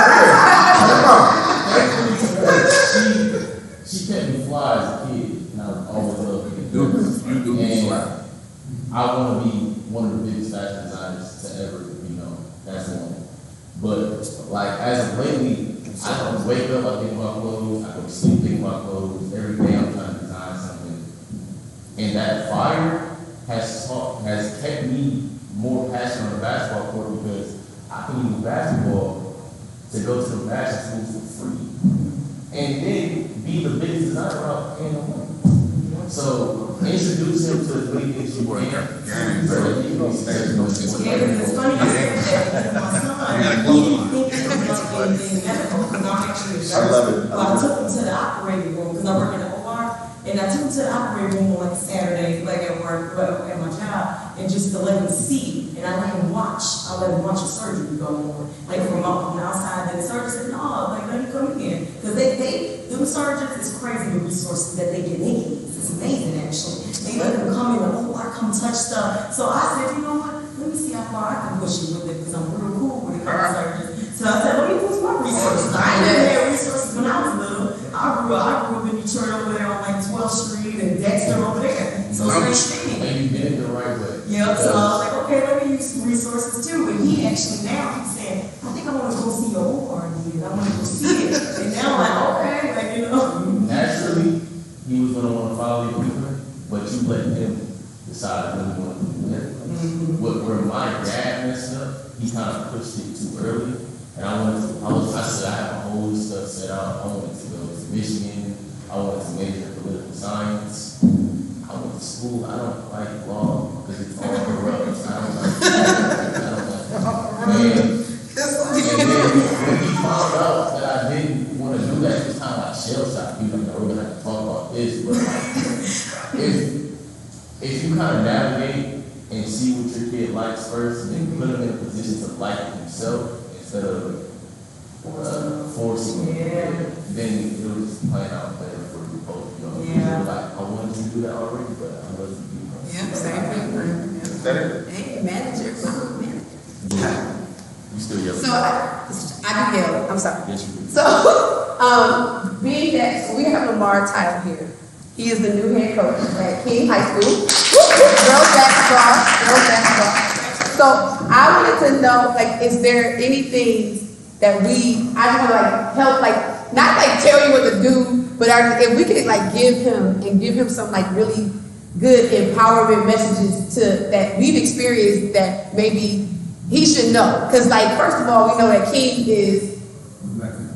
Speaker 5: here.
Speaker 10: She kept me fly as a kid, and I always loved being and I want to be one of the biggest fashion designers to ever be known. That's one. But like as of lately, I don't wake up, I think about clothes, I go to sleep thinking about clothes. Every day I'm trying to design something. And that fire has kept me more passionate on the basketball court because I can use basketball to go to the fashion schools for free. And then be the biggest designer without paying no money. So introduce him to as many things you can. So that he can be successful.
Speaker 11: It's funny you said that because my son, he didn't think it was going to be anything medical because I'm actually a nurse.
Speaker 5: I love it.
Speaker 11: But I took him to the operating room because I work in the OR, and I took him to the operating room on like Saturday, like at work, at my job, and just to let him see, and I let him watch. I let him watch the surgery go on, like from the outside. And the surgeon said, "No, like let him come in," because them sergeants, it's crazy the resources that they get. It's amazing, actually. They let them come in and, oh, I come touch stuff. So I said, you know what? Let me see how far I can push you with it, because I'm real cool when it comes to sergeants. So I said, let me use my resources. I didn't have resources when I was little. I grew up in Detroit over there on like 12th Street and Dexter over there. So same thing.
Speaker 10: And you did it the right way.
Speaker 11: Yep, so I was like, okay, let me use some resources too. And he actually now he's saying, I think I want to go see your old R&D. I want to go see it. And now I'm like, okay, like, you know.
Speaker 10: Naturally, he was going to want to follow you quicker, but you let him decide when he wanted to do that. Where my dad messed up, he kind of pushed it too early. And I said I have a whole stuff set out. I wanted to go to Michigan. I wanted to major in political science. I went to school. I don't like law because it's all corrupt. I don't like And then when he found out that I didn't want to do that, it's kind of like shell shock. He was like, we're going to have to talk about this. But like, if you kind of navigate and see what your kid likes first and put him in a position to like it himself instead of forcing him, then it'll just plan out better for you both. You know,
Speaker 11: Yeah.
Speaker 10: like I wanted to do that already, but I wasn't doing it.
Speaker 1: Yeah, same thing. Hey, manager.
Speaker 10: You still yelling?
Speaker 1: So I do yell. I'm sorry.
Speaker 10: Yes, you do.
Speaker 1: So, being that we have Lamar Tyler here, he is the new head coach at King High School. Girls basketball. So I wanted to know, like, is there anything that I just want to like help, like not like tell you what to do, but if we could like give him some like really good empowerment messages that we've experienced that maybe he should know. Because like first of all, we know that King is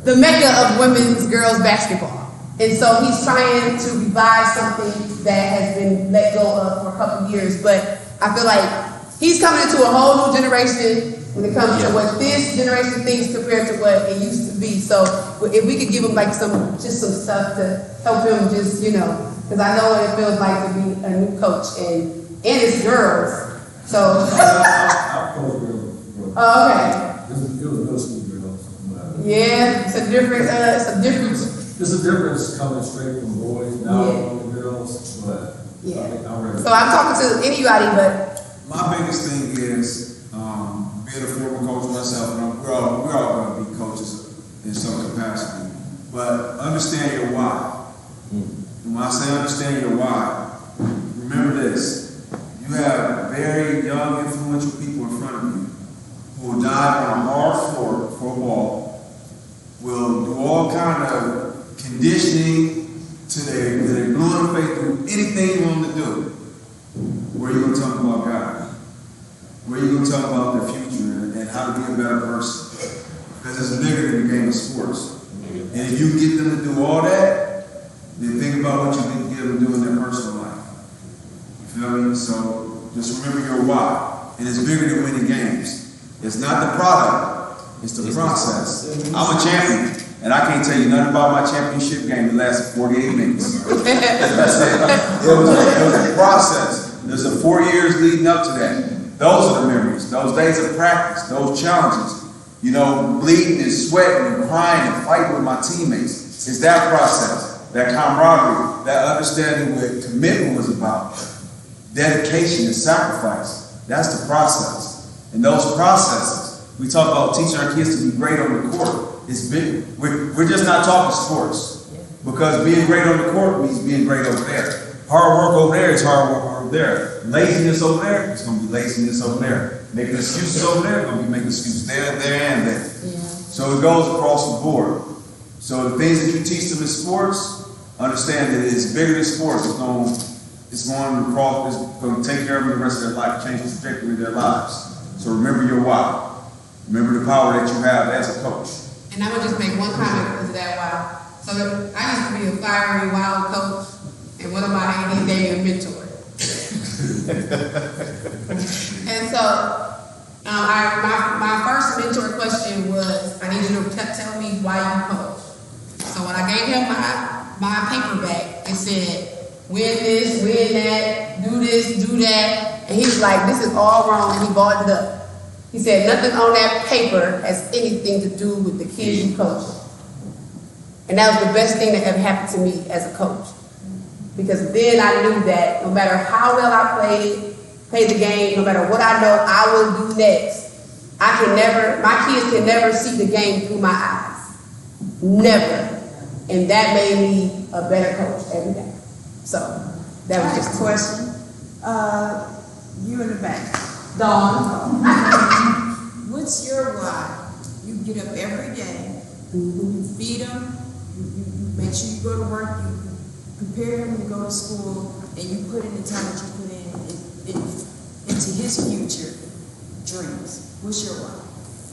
Speaker 1: the mecca of women's girls basketball. And so he's trying to revive something that has been let go of for a couple years. But I feel like he's coming into a whole new generation when it comes to what this generation thinks compared to what it used to be. So if we could give him like some stuff to help him just, because I know what it feels like to be a new coach and it's girls. So.
Speaker 12: I coach girls.
Speaker 1: Oh, okay.
Speaker 12: It was middle school girls.
Speaker 1: Yeah, it's a difference.
Speaker 12: There's a difference coming straight from boys now from girls, but I'm ready.
Speaker 1: So I'm talking to anybody, but
Speaker 5: my biggest thing is being a former coach myself, and we're all going to be coaches in some capacity. But understand your why. When I say understand your why, remember this: you have very young, influential people in front of you who will dive on a hard floor for a ball, will do all kind of conditioning to their blue in the face, do anything you want them to do. Where are you going to talk about God? Where are you going to talk about their future and how to be a better person? Because it's bigger than the game of sports. And if you get them to do all that, then think about what you can get them to do in their personal life. You feel me? So just remember your why. And it's bigger than winning games. It's not the product, it's the process. I'm a champion. And I can't tell you nothing about my championship game that lasted 48 minutes. That's it. It was a process. There's the 4 years leading up to that. Those are the memories. Those days of practice, those challenges. Bleeding and sweating and crying and fighting with my teammates. It's that process, that camaraderie, that understanding what commitment was about. Dedication and sacrifice. That's the process. And those processes, we talk about teaching our kids to be great on the court. It's big. We're just not talking sports. Because being great on the court means being great over there. Hard work over there is hard work over there. Laziness over there, it's going to be laziness over there. Making excuses over there, it's going to be making excuses there, and there. Yeah. So it goes across the board. So the things that you teach them in sports, understand that it's bigger than sports. It's going to take care of them the rest of their life, change the trajectory of their lives. So remember your why. Remember the power that you have as a coach.
Speaker 1: And I'm going to just make one comment because of that why. So I used to be a fiery, wild coach, and one of my ADs gave me a mentor. And so my first mentor question was, I need you to tell me why you coach. So when I gave him my paper back, it said, win this, win that, do this, do that. And he was like, this is all wrong, and he balled it up. He said, nothing on that paper has anything to do with the kids you coach. And that was the best thing that ever happened to me as a coach. Because then I knew that no matter how well I played the game, no matter what I know I will do next, my kids can never see the game through my eyes. Never. And that made me a better coach every day. So that was just a question.
Speaker 4: You in the back.
Speaker 1: Dawn.
Speaker 4: What's your why? You get up every day, you feed them, you make sure you go to work, you prepare him to go to school, and you put in the time that you put into his future dreams. What's your why?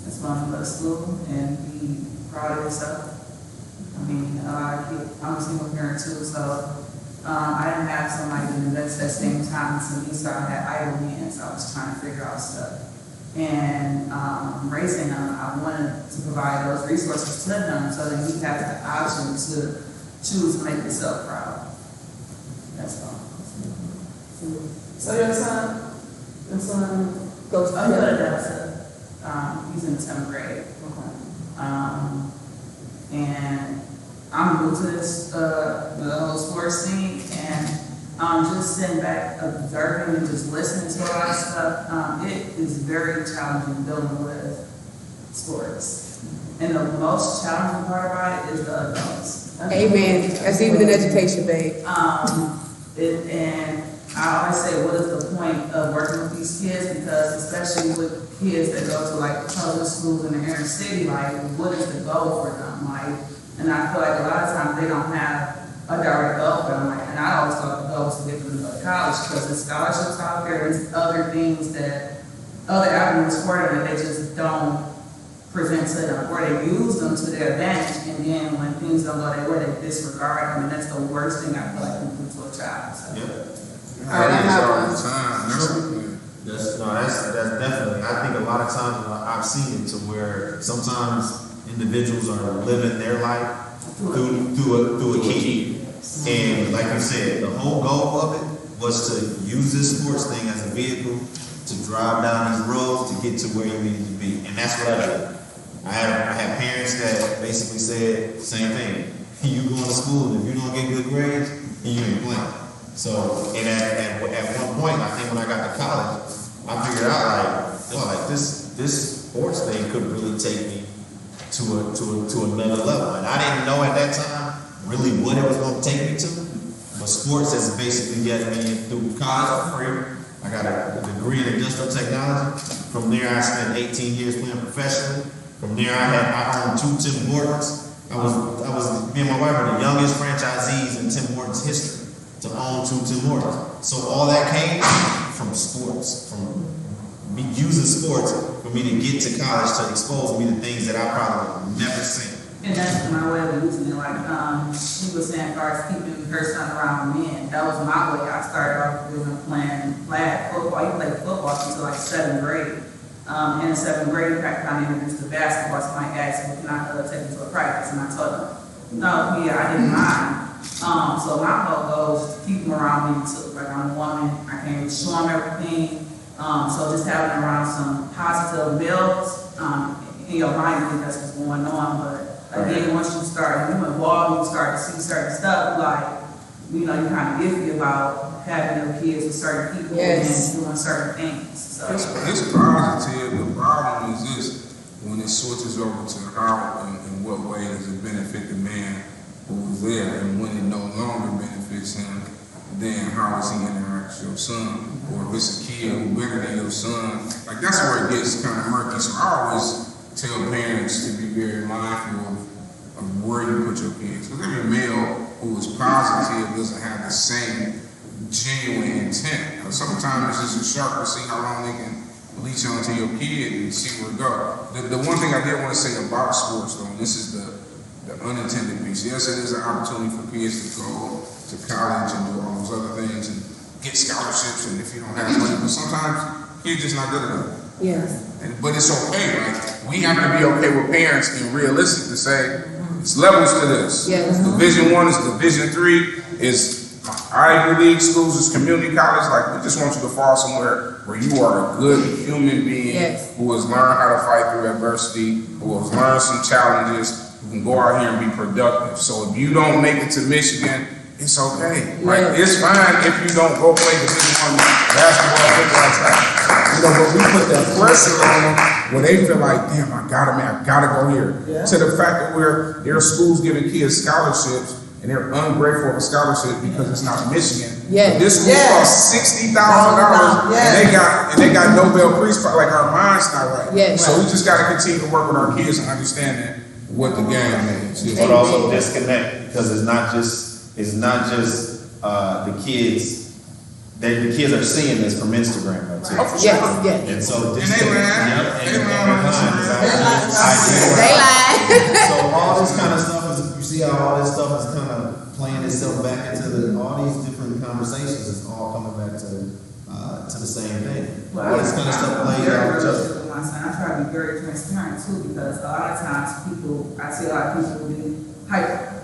Speaker 2: That's why I love school and be proud of yourself. I mean, I'm a single parent too, so I didn't have somebody to invest that same time to me, so I had idle hands. So I was trying to figure out stuff. And raising them, I wanted to provide those resources to them so that he has the option to choose to make himself proud. That's all.
Speaker 1: So your son goes to
Speaker 2: he's in 10th grade. And I'm new to this, the whole sports scene, and just sitting back, observing and just listening to a lot of stuff. It is very challenging dealing with sports. And the most challenging part about it is the adults.
Speaker 1: Amen. That's even in education, babe.
Speaker 2: And I always say, what is the point of working with these kids? Because especially with kids that go to like public schools in the inner city, like what is the goal for them? Like, and I feel like a lot of times they don't have a direct goal for them. Like, and I always thought the goal was to get them to go to college because there's scholarships out there and other things that, other avenues for them that they just don't present to them, or they use them to their advantage, and then when things don't go their way, they disregard them, and that's the worst thing I feel like you can do to a child. So.
Speaker 6: Yeah. All that's definitely. I think a lot of times I've seen it to where sometimes individuals are living their life through a kid, and like you said, the whole goal of it was to use this sports thing as a vehicle to drive down these roads to get to where you needed to be, and that's what I did. I had parents that basically said the same thing. You going to school, and if you don't get good grades, then you ain't playing. So, and at one point, I think when I got to college, I figured out like this sports thing could really take me to another level. And I didn't know at that time really what it was going to take me to. But sports has basically gotten me through college for free. I got a degree in industrial technology. From there, I spent 18 years playing professionally. From there, I owned 2 Tim Hortons. Me and my wife were the youngest franchisees in Tim Hortons history to own 2 Tim Hortons. So all that came from sports, from me using sports for me to get to college to expose me to things that I probably would never seen.
Speaker 2: And that's my way of using it. Like she was saying, as far as keeping her son around men, that was my way. I started off doing playing flag football. He played football until like 7th grade. In 7th grade, in fact, I introduced to basketball. Somebody asked me, can I take him to a practice? And I told him, no, I didn't mind. So my whole goal is to keep him around me too. Like I'm a woman, I can't really show him everything. So just having him around some positive males, in your mind, I think that's what's going on. But again, once you start, you involve, you start to see certain stuff, like, you kind of iffy about having your kids with certain people and doing certain things. So.
Speaker 7: It's positive. The problem is this: when it switches over to how and in what way does it benefit the man who was there, and when it no longer benefits him, then how does he interact with your son? Or if it's a kid who's bigger than your son, like that's where it gets kind of murky. So I always tell parents to be very mindful of where you put your kids, because every male who is positive doesn't have the same genuine intent. Sometimes it's just a shark to see how long they can leech onto your kid and see where it goes. The one thing I did want to say about sports, though, and this is the unintended piece. Yes, it is an opportunity for kids to go to college and do all those other things and get scholarships, and if you don't have money, but sometimes kids just not good enough.
Speaker 1: Yes.
Speaker 7: But it's okay, right? We have to be okay with parents and realistic to say, it's levels to this.
Speaker 1: Yes.
Speaker 7: Division 1 is Division 3 is Ivy League schools, is community college. Like, we just want you to fall somewhere where you are a good human being who has learned how to fight through adversity, who has learned some challenges, who You can go out here and be productive. So if you don't make it to Michigan, it's okay. Like, it's fine if you don't go play Division I basketball, football, track. You know, but we put that pressure on them where they feel like, damn, I gotta go here.
Speaker 2: Yeah.
Speaker 7: To the fact that there are schools giving kids scholarships and they're ungrateful for scholarships because it's not Michigan.
Speaker 1: Yes.
Speaker 7: But this school costs $60,000 and they got Nobel Peace Prize. Like, our mind's not right.
Speaker 1: Yes.
Speaker 7: So we just gotta continue to work with our kids and understand that what the game is.
Speaker 6: But also disconnect, because it's not just the kids. The kids are seeing this from Instagram, though, too.
Speaker 7: Oh, for sure.
Speaker 1: Yes.
Speaker 6: And so
Speaker 7: And they lie.
Speaker 1: They lie.
Speaker 6: So all this kind of stuff is, you see how all this stuff is kind of playing itself back into all these different conversations. It's all coming back to the same thing. All this kind of stuff playing out.
Speaker 13: I try to be very transparent too, because a lot of times I see a lot of people hype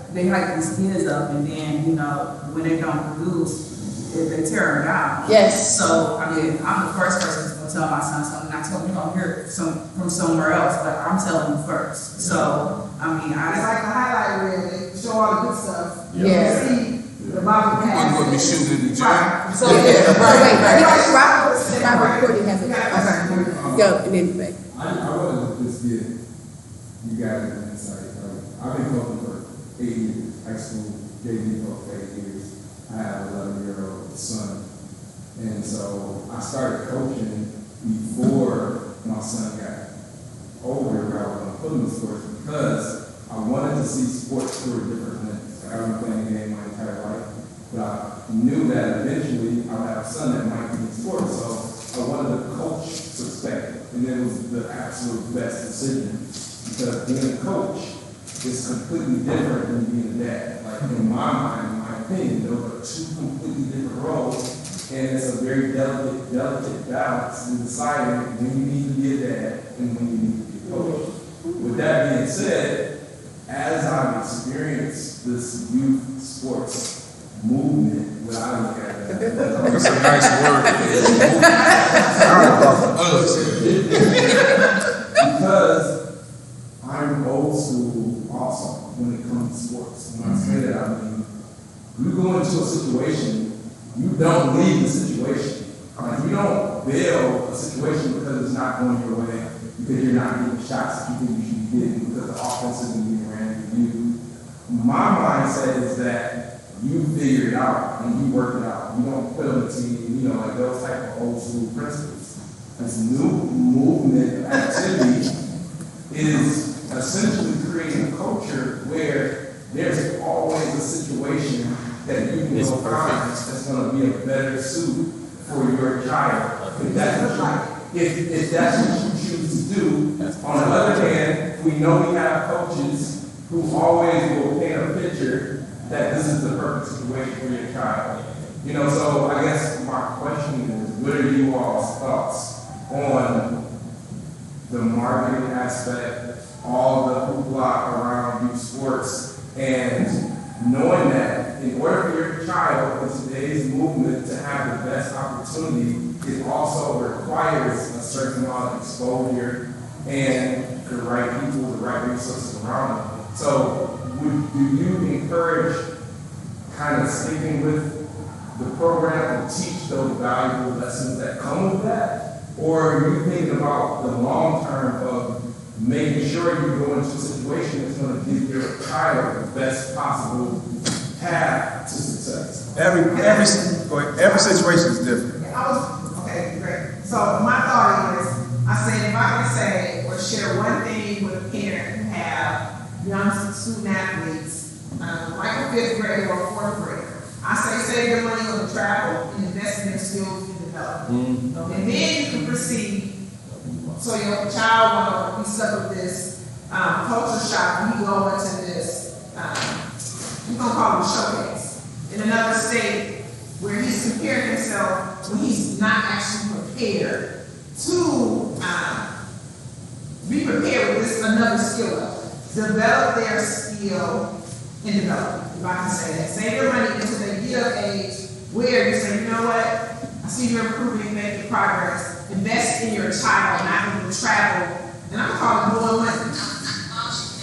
Speaker 13: these kids up, and then, you know, when they don't produce, they tear them down.
Speaker 1: Yes.
Speaker 13: So, I mean, I'm the first person that's going to tell my son something. I told him you're going to hear it from somewhere else, but I'm telling him first. So, I mean,
Speaker 3: It's like the highlight reel, they show all the good stuff.
Speaker 1: Yeah.
Speaker 3: You see the Bible
Speaker 7: One
Speaker 3: pass.
Speaker 7: would be shooting in the gym.
Speaker 1: So, Robert Courtney has a, go, and then back.
Speaker 12: I want to just give you guys an insight. I've been coaching for 8 years, high school, JV for 8 years. I have an 11-year-old son. And so I started coaching before my son got older, where I was going to put him in sports, because I wanted to see sports through a different lens. Like, I've been playing the game my entire life, but I knew that eventually I would have a son that might be in sports. So I wanted to coach perspective, and it was the absolute best decision, because being a coach is completely different than being a dad. Like, in my mind, in my opinion, those are two completely different roles, and it's a very delicate balance in deciding when you need to be a dad and when you need to be a coach. With that being said, as I've experienced this youth sports movement, what I look at that,
Speaker 7: That's a nice word.
Speaker 12: because I'm old school also when it comes to sports. When I say that, I mean, you go into a situation, you don't leave the situation. Like, you don't bail a situation because it's not going your way, because you're not getting shots that you think you should be getting, because the offense isn't being ran for you. My mindset is that you figure it out and you work it out. You don't put on the team, you know, like those type of old school principles. This new movement activity is essentially creating a culture where there's always a situation that you can go find that's going to be a better suit for your child. If that's what you choose to do. On the other hand, we know we have coaches who always will paint a picture that this is the perfect situation for your child. You know, so I guess my question is, what are you all's thoughts on the marketing aspect, all the hoopla around youth sports, and knowing that in order for your child in today's movement to have the best opportunity, it also requires a certain amount of exposure and the right people, the right resources around them. So do you encourage kind of sticking with the program to teach those valuable lessons that come with that? Or are you thinking about the long term of making sure you go into a situation that's going to give your child the best possible path to success?
Speaker 5: Every situation is different.
Speaker 3: Okay, great. So my thought is, I said, if I can say or share one thing with a parent who have young student athletes, like a 5th grader or a 4th grader, I say save your money on the travel and invest in their skills and development. And then you can proceed. So your child want to be stuck with this culture shock, and he go into this, we're going to call it a showcase, in another state where he's comparing himself when he's not actually prepared to be prepared with this another skill level. Develop their skill and development, if I can say that. Save your money until they get of age where you say, you know what, I see you're improving, making progress. Invest in your child, not in the travel. And I'm calling more money.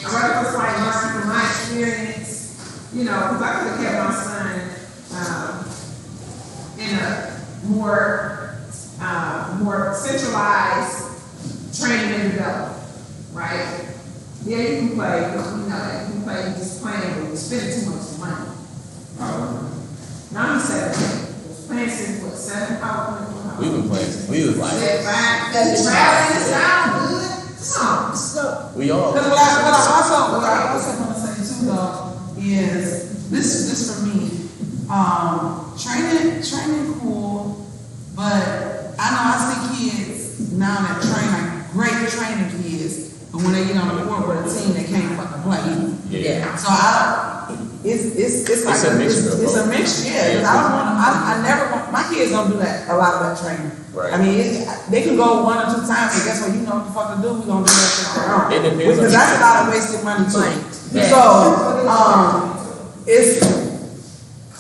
Speaker 3: And what it was like learning from my experience, you know, because I could have kept my son in a more centralized training and development, right? Yeah, you can play, you know that. You can play, you just playing, but you're spending too much money. Now he's 17. He was playing since what, 7 hours?
Speaker 10: We been playing. We was like.
Speaker 3: Traveling sound good. So,
Speaker 10: we all.
Speaker 2: Because what I also want to say too though is this for me. Training cool, but I know I see kids now that train like great training kids, but when they get on the court with a team, they can't fucking play either.
Speaker 10: Yeah.
Speaker 2: So it's like
Speaker 10: a mixture.
Speaker 2: It's a mixture. Yeah. I never want my kids don't do that a lot of that training.
Speaker 10: Right.
Speaker 2: I mean, they can go 1 or 2 times, and guess what? You know what the fuck to do. We gonna do that shit for our own.
Speaker 10: It depends.
Speaker 2: Because that's a lot of wasted money too.
Speaker 10: Yeah.
Speaker 2: So it's.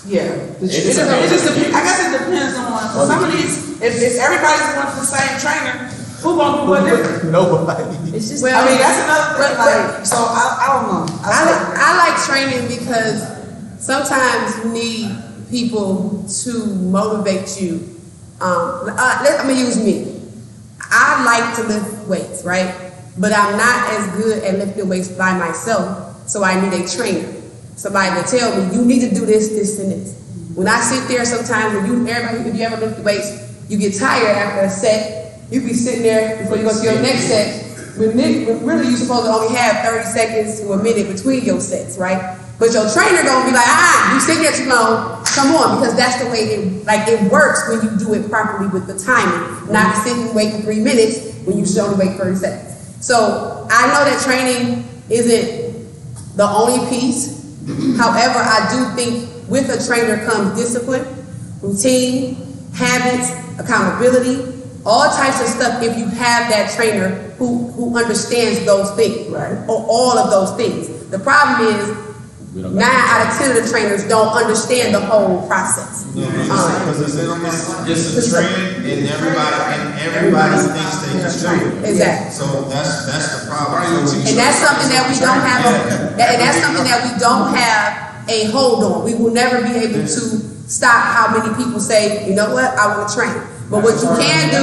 Speaker 2: Yeah, it just I guess it depends on some of these. If everybody's going to the same trainer, who gonna do what different?
Speaker 10: Nobody.
Speaker 1: It's just,
Speaker 2: I mean, that's another thing. Like, so I don't know.
Speaker 1: I like training because sometimes you need people to motivate you. I'm gonna use me. I like to lift weights, right? But I'm not as good at lifting weights by myself, so I need a trainer. Somebody to tell me, you need to do this, this, and this. When I sit there sometimes, if you ever lift the weights, you get tired after a set, you be sitting there before you go to your next set, when really you're supposed to only have 30 seconds to a minute between your sets, right? But your trainer gonna be like, you sitting there too long, come on, because that's the way it works when you do it properly with the timing, not sitting and waiting 3 minutes when you should only wait 30 seconds. So I know that training isn't the only piece. However, I do think with a trainer comes discipline, routine, habits, accountability, all types of stuff if you have that trainer who understands those things, right? Or all of those things. The problem is 9 out of 10 of the trainers don't understand the whole process.
Speaker 6: Because it's a trend and everybody thinks they can do it.
Speaker 1: Exactly.
Speaker 6: So that's the problem.
Speaker 1: And that's something that we don't have a hold on. We will never be able to stop how many people say, you know what, I want to train. But what you can do,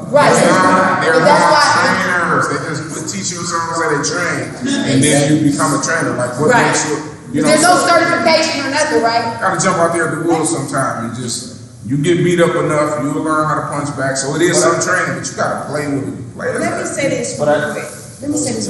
Speaker 1: right?
Speaker 7: That's why trainers, they just teach you something so they train, and then you become a trainer. Like what makes you know?
Speaker 1: There's no certification or nothing, right?
Speaker 7: Gotta jump out there at the wolves sometime. You get beat up enough, you'll learn how to punch back. So it is some training, but you gotta play with it.
Speaker 4: Let me say this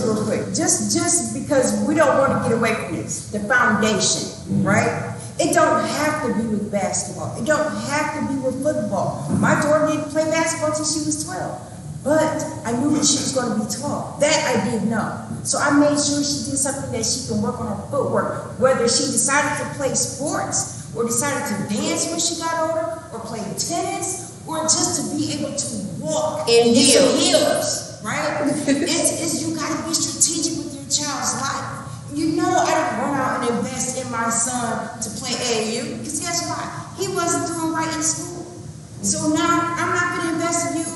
Speaker 4: real quick. Just because we don't want to get away from this, the foundation, right? It don't have to be with basketball. It don't have to be with football. My daughter didn't play basketball till she was 12. But I knew that she was going to be tall. That I did know. So I made sure she did something that she can work on her footwork. Whether she decided to play sports, or decided to dance when she got older, or play tennis, or just to be able to walk
Speaker 1: in
Speaker 4: heels, right? It's you got to be strategic with your child's life. You know I didn't run out and invest in my son to play AAU, because guess what? He wasn't doing right in school. So now I'm not going to invest in you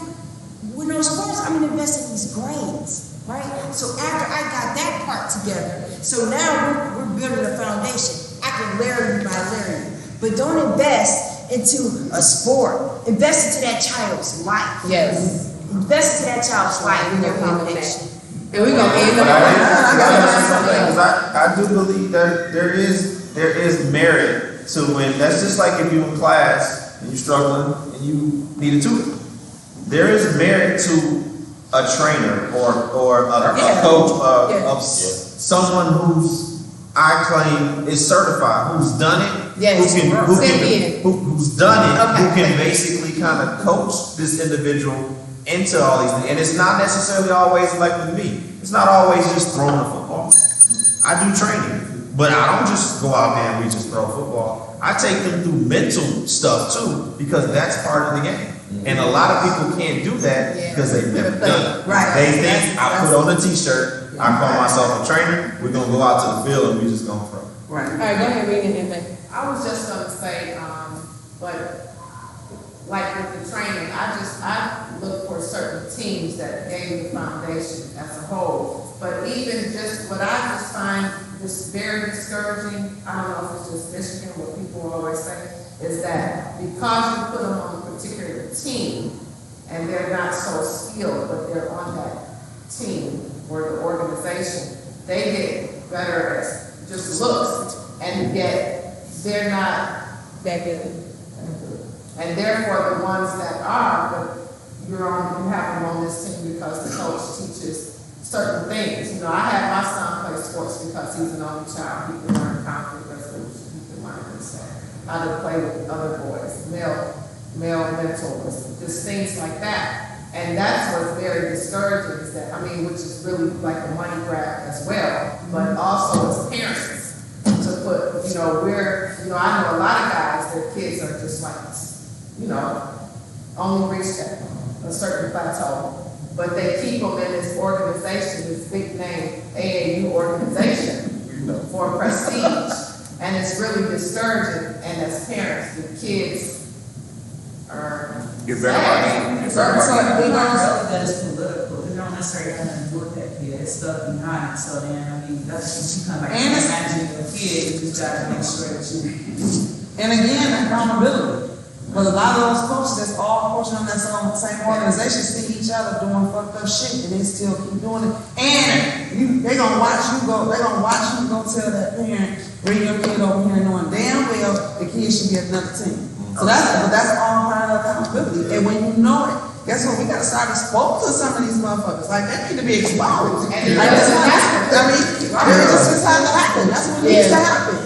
Speaker 4: with no sports. I'm going to invest in his grades, right? So after I got that part together, so now we're building a foundation. I can layer you by layer you. But don't invest into a sport. Invest into that child's life.
Speaker 1: Yes.
Speaker 4: Invest into that child's life in your foundation.
Speaker 1: And we're gonna end up.
Speaker 9: I do believe that there is merit to when. That's just like if you're in class and you're struggling and you need a tutor. There is merit to a trainer or a coach of someone who's I claim is certified, who's done it, who's done it, who can basically kind of coach this individual into all these things. And it's not necessarily always like with me. It's not always just throwing a football. I do training, but I don't just go out there and we just throw football. I take them through mental stuff too, because that's part of the game. And a lot of people can't do that because they've never done it.
Speaker 1: Right.
Speaker 9: They think I put on a t-shirt, I call myself a trainer, we're gonna go out to the field and we just gonna throw.
Speaker 1: Right. All right, go ahead, read it.
Speaker 8: I was just gonna say, but like with the training, I look for certain teams that gave the foundation as a whole. But even just what I just find just very discouraging, I don't know if it's just Michigan, what people always say, is that because you put them on a particular team and they're not so skilled, but they're on that team or the organization, they get better at just looks, and yet they're not
Speaker 1: That good.
Speaker 8: and therefore the ones that are, but you have them on this team because the coach teaches certain things. You know, I had my son play sports because he's an only child. He can learn conflict resolution, he can learn how to play with other boys, male mentors, just things like that. And that's what's very discouraging is that, which is really like a money grab as well, but also as parents to put, I know a lot of guys, their kids are just like, only reached a certain plateau, but they keep them in this organization, this big name AAU organization for prestige, and it's really discouraging. And as parents, the kids are sad.
Speaker 13: So we don't know that it's political. It don't necessarily have nothing to do with that kid. It's stuff behind it. So then, that's when you come back and managing your kid. You just got to make sure that you.
Speaker 2: And again, accountability. But a lot of those coaches that's all coaching on that same organization see each other doing fucked up shit, and they still keep doing it. And they gonna watch you go. They gonna watch you go tell that parent, bring your kid over here, knowing damn well the kid should be at another team. So that's all part of accountability. And when you know it, guess what? We gotta start exposing some of these motherfuckers. Like they need to be exposed. Like this is happening. This just has to happen. That's what needs to happen.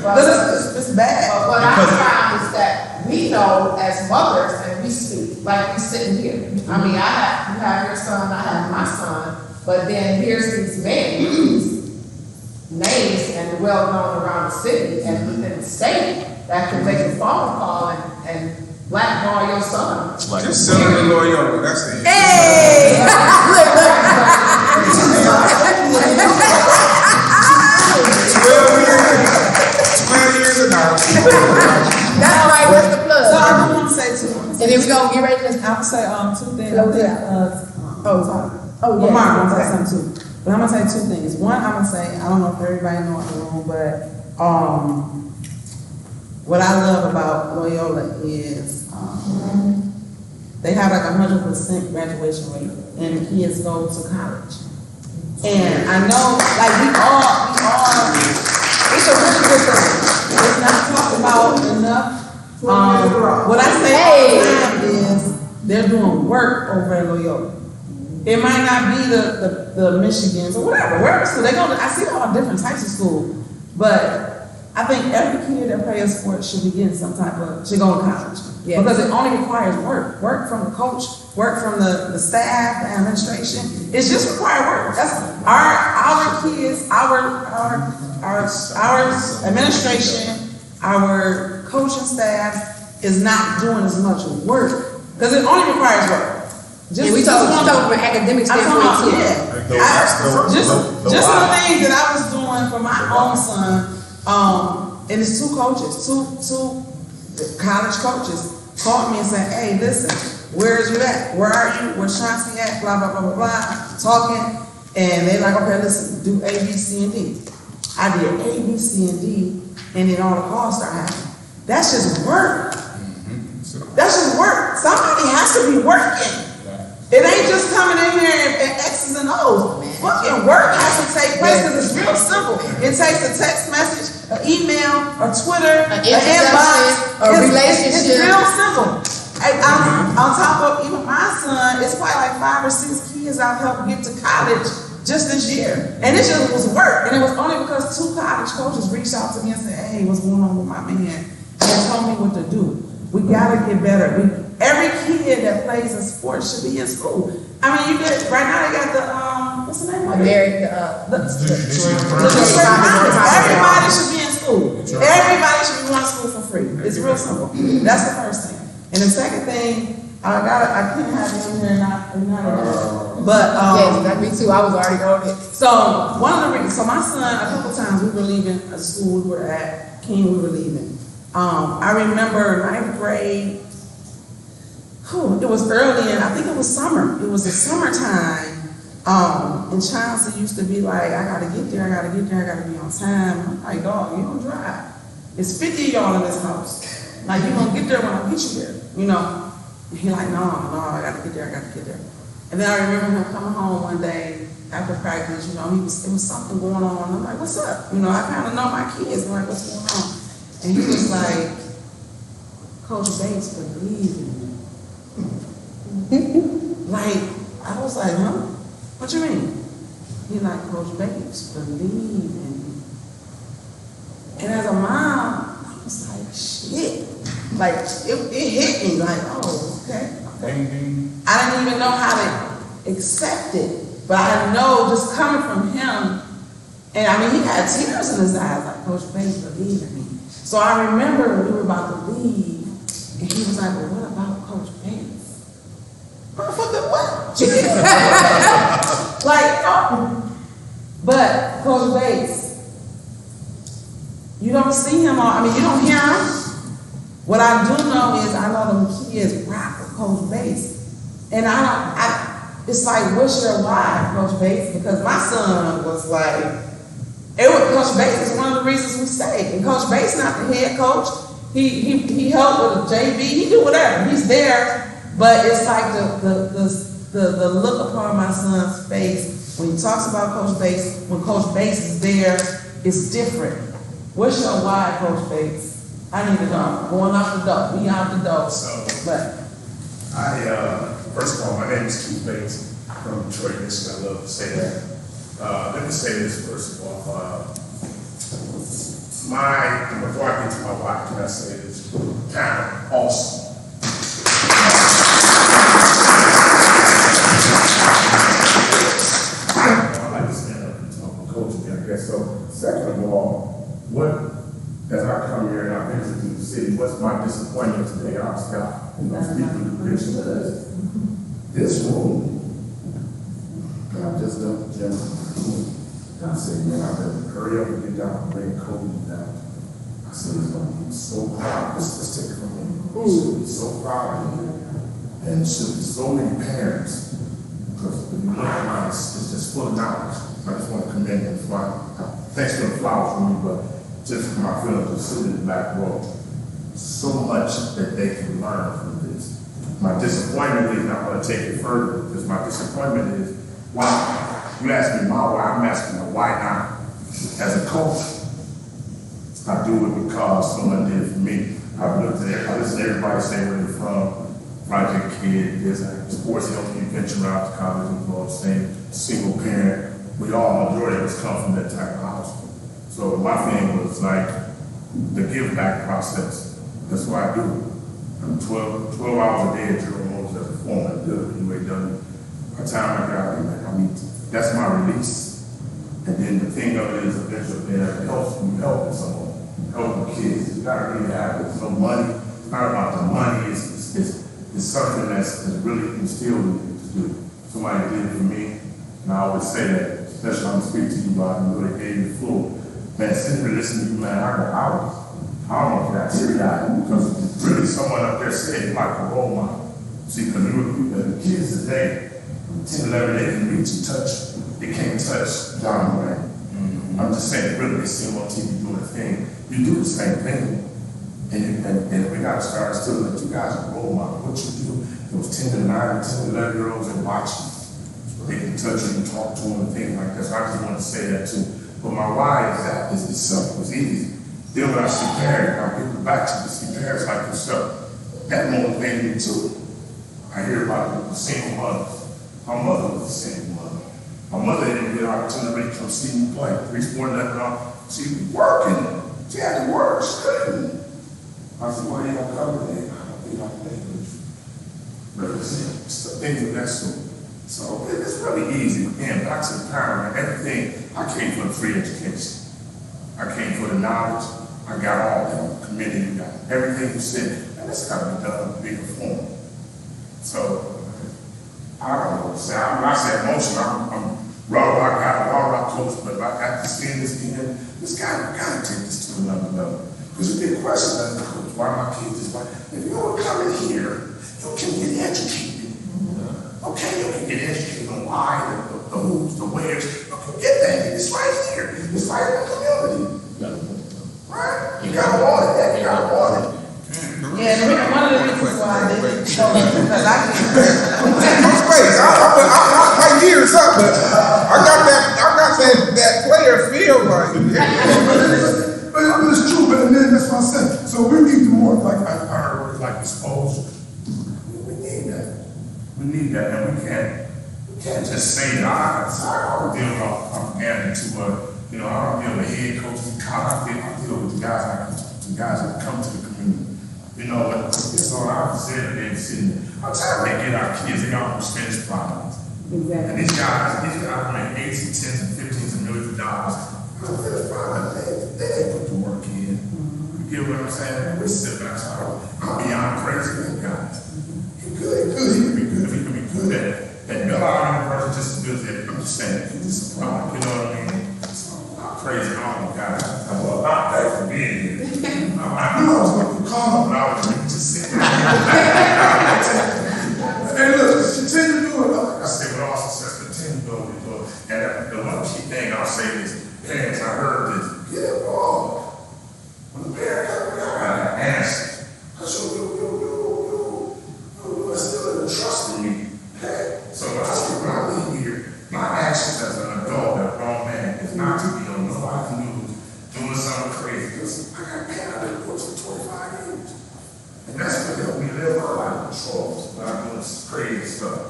Speaker 2: It's bad.
Speaker 8: But what I found is that we know as mothers, and we speak like we sitting here. You have your son, I have my son, but then here's these men, these names and well known around the city and within the state that can make a phone call and blackball your son.
Speaker 7: Just sell him to Loyola, that's it.
Speaker 1: Hey!
Speaker 7: 12 years ago.
Speaker 1: That's right, where's the plug?
Speaker 2: So I do want to say two.
Speaker 1: And then we gonna get ready to.
Speaker 2: I'm gonna say two things.
Speaker 1: I'm
Speaker 2: gonna say something too. But I'm gonna say two things. One, I'm gonna say, I don't know if everybody know in the room, but what I love about Loyola is they have like 100% graduation rate, and the kids go to college. And I know, like we all, it's a really good thing. It's not talked about enough. What I say all the time is they're doing work over at Loyola. It might not be the Michigans or wherever school they go. I see all different types of school, but I think every kid that plays sports should be getting should go to college. Yes. Because it only requires work from the coach, work from the staff, the administration. It's just required work. That's our kids, our administration, our coaching staff is not doing as much work because it only requires work.
Speaker 1: We talk from an academic standpoint too.
Speaker 2: Just some things that I was doing for my own son. And it's two college coaches called me and said, "Hey, listen, where's you at? Where are you? Where's Chauncey at? Blah blah blah blah blah." Talking, and they like, "Okay, listen, do A, B, C, and D." I did A, B, C, and D, and then all the calls start happening. That's just work. That's just work. Somebody has to be working. It ain't just coming in here and X's and O's. Fucking work has to take place because it's real simple. It takes a text message, an email, or Twitter, an inbox,
Speaker 1: a relationship.
Speaker 2: It's real simple. On top of even my son, it's probably like 5 or 6 kids I've helped get to college just this year. And it just was work. And it was only because 2 college coaches reached out to me and said, "Hey, what's going on with my man?" And told me what to do. We gotta get better. Every kid that plays a sport should be in school. I mean, you get right now. They got the what's the name of it? Everybody should be in school. Everybody should be going to school for free. It's real simple. That's the first thing. And the second thing, I can't have it in here not but
Speaker 1: yes, that me too. I was already on it.
Speaker 2: So one of the reasons, so my son, a couple times we were leaving a school we were at, King, we were leaving. I remember 9th grade. It was early, and I think it was summer. It was the summertime. And Chauncey used to be like, I gotta get there, I gotta be on time. I'm like, dog, you don't drive. It's 50 of y'all in this house. Like, you gonna get there when I get you there, you know? And he like, no, I gotta get there. And then I remember him coming home one day after practice, you know, it was something going on. I'm like, what's up? You know, I kind of know my kids. I'm like, what's going on? And he was like, Coach Bates believed in me. Like, I was like, huh? What you mean? He like, Coach Bates believed in me. And as a mom, I was like, shit. Like, it hit me like, oh, okay. I didn't even know how to accept it. But I know just coming from him, and I mean, he had tears in his eyes, like, Coach Bates believed in me. So I remember when we were about to leave, and he was like, well, what about Coach Bates? Motherfucker, what? Like, oh. But Coach Bates, you don't see him all, I mean, you don't hear him. What I do know is I know them kids rock with Coach Bates. And it's like, what's your why, Coach Bates? Because my son was like, Coach Bates is one of the reasons we stayed. And Coach Bates not the head coach. He helped with the JV. He do whatever. He's there. But it's like the look upon my son's face when he talks about Coach Bates, when Coach Bates is there, it's different. What's your why, Coach Bates? I need to know. Going out the door. We out the door.
Speaker 14: First of all, my name is Keith Bates from Detroit, Michigan. I love to say that. Let me say this first of all. Before I get to my wife, can I say this? Kind of awesome. I like to stand up and talk about coaching, I guess. So, second of all, as I come here and I visit the city, what's my disappointment today? I'll stop and I'll speak with the Christian. This room, and I'm just done with Jim. And I said, man, I better hurry up and get down and bring Kobe down. I said, he's going to be so proud. Let's take it from him. He should be so proud of him. And there should be so many parents. Because when you look around, it's just full of knowledge. I just want to commend him for thanks for the flowers for me, but just for my feelings of sitting in the back row. So much that they can learn from this. My disappointment is, and I'm going to take it further, because my disappointment is, why? You ask me my why, I'm asking my why not. As a coach, I do it because someone did it for me. I've looked at I listen to everybody say where they're from, project kid, there's a sports help you venture out to college and all the same, single parent. We all, majority of us come from that type of house. So my thing was like the give back process. That's why I do it. I'm 12 hours a day at General Motors as a foreman, UAW. By the time I got here, that's my release. And then the thing of it is eventually that helps me helping someone, helping kids. You gotta really have it. There's no money. It's not about the money. It's something that's really instilled in me to do. Somebody did it for me, and I always say that, especially when I'm speaking to you about they gave me the floor. Man, sitting here listening to you, man, I got hours. I almost got teary-eyed because really someone up there said, like a role model. See, because the kids today, 10, 11, they can reach and touch. They can't touch John Moran. I'm just saying, really, they see him on TV doing a thing. You do the same thing. And we got to start still that you guys are role model. What you do, those 10 to 9, 10 to 11 year olds and watch you. They can touch you and talk to them and things like that. So I just want to say that too. But my why is that it's simple, it's easy. Then when I see parents, I'll get back to see parents like yourself. That motivated me too. I hear about the single mothers. My mother was a single mother. My mother didn't get an opportunity to come see me play. 3 sport left off. She was working. She had to work. She couldn't. I said, well, you don't come today. I don't think I'll play with you. But things of that sort. So it's really easy. Again, back to the power and everything. I came for the free education. I came for the knowledge. I got all that committed. You got everything you said. And it's got to be done in a bigger form. So I don't know. When I say emotion, I'm raw close, but after seeing this again, this guy got to take this to another level. Because you get questions as a coach, why my kids is like, if you want to come in here, you can get educated. Okay, you can get educated on why the hoops, the wears. Get that. It's right here. It's right in the community. Right? You gotta want it. You gotta want it.
Speaker 2: Yeah, one of the reasons why I didn't show up because I
Speaker 7: I'm space. I hear something, but I got that player feel like.
Speaker 14: But it's true, but then that's what I said. So we need to more, like I heard, like exposure. We need that. We need that, and we can't just say that. I don't deal with propaganda to I don't deal with head coaches in college. I deal with the guys that come to the community. It's all I said in the city. I'm trying to get our kids, they got spending problems.
Speaker 11: Exactly.
Speaker 14: And these guys make 8s and 10s and 15s and millions of dollars. They ain't put the work in. You get what I'm saying? We sit back, so I'm beyond crazy with guys. He can be good. He can be good at Miller University just as good as I'm just saying, he's just a product, you know what I mean? I'm crazy on the guys. Well, not that for being here. I knew I was going to call him, but I was just sitting there. And look, continue to do it. Like I said, with all success, continue to do it. And the one key thing I'll say is, parents, I heard this, get involved. When the parent comes, I gotta ask. Because you still in trust in me. Okay? So when I leave here, my actions as an adult, a grown man, is not to be on nobody news, doing something crazy. Because I got paid out of the course for 25 years. And that's what helped me live my life in controls. When I'm doing some crazy stuff.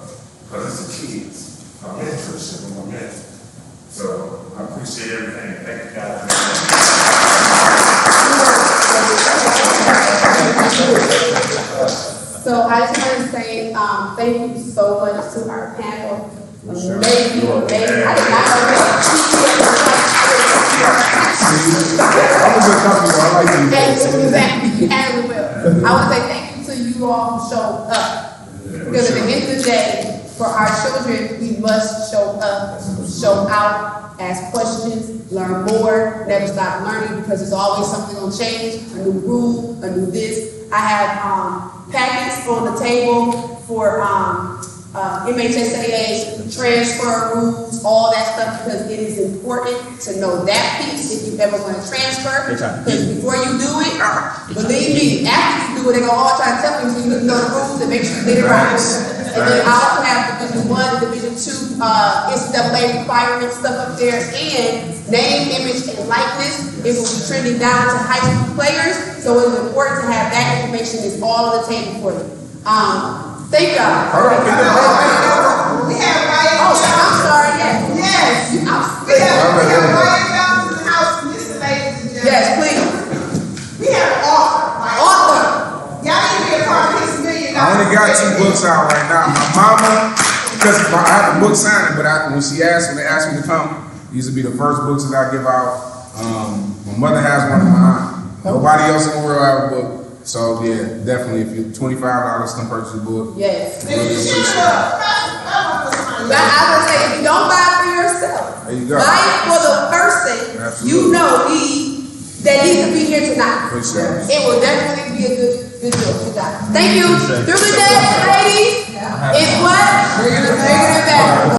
Speaker 14: Because it's the kids. My mentorship and my mentor. So I appreciate everything. Thank you guys.
Speaker 1: So I just want to say thank you so much to our panel. Amazing. I did not know I want to say thank you to you all who showed up. Because at the end of the day, for our children, we must show up, show out, ask questions, learn more, never stop learning because there's always something going to change, a new rule, a new this. I have packets on the table for MHSAA's transfer rules, all that stuff, because it is important to know that piece if you ever want to transfer. Because before you do it, believe me, after you do it, they're going to all try to tell you, so you need to know the rules and make sure you get it right. And then I also have Division 1 and Division 2 NCAA requirements stuff up there, and name, image, and likeness. It will be trending down to high school players, so it's important to have that information. It's all on the table for you. Thank y'all.
Speaker 3: We have Wyatt.
Speaker 1: Oh, I'm sorry, yes.
Speaker 3: Yes. We have Wyatt Gantz in the house. Listen, ladies and gentlemen.
Speaker 1: Yes, please.
Speaker 3: We have an author. Y'all need to be a part of his $1 million.
Speaker 7: I only got 2 books out right now. My mama, because I have a book signing, but when they asked me to come, these will be the first books that I give out. My mother has one of mine. Nobody else in the world have a book. So yeah, definitely if you're $25 come purchase a book.
Speaker 1: Yes.
Speaker 7: Really
Speaker 1: I would say if you don't buy it for yourself,
Speaker 7: there you go.
Speaker 1: buy it for the person you know that needs to be here tonight. It will definitely be a good deal. Good job. Thank you. Through the day, ladies. It's what? Bringing it back.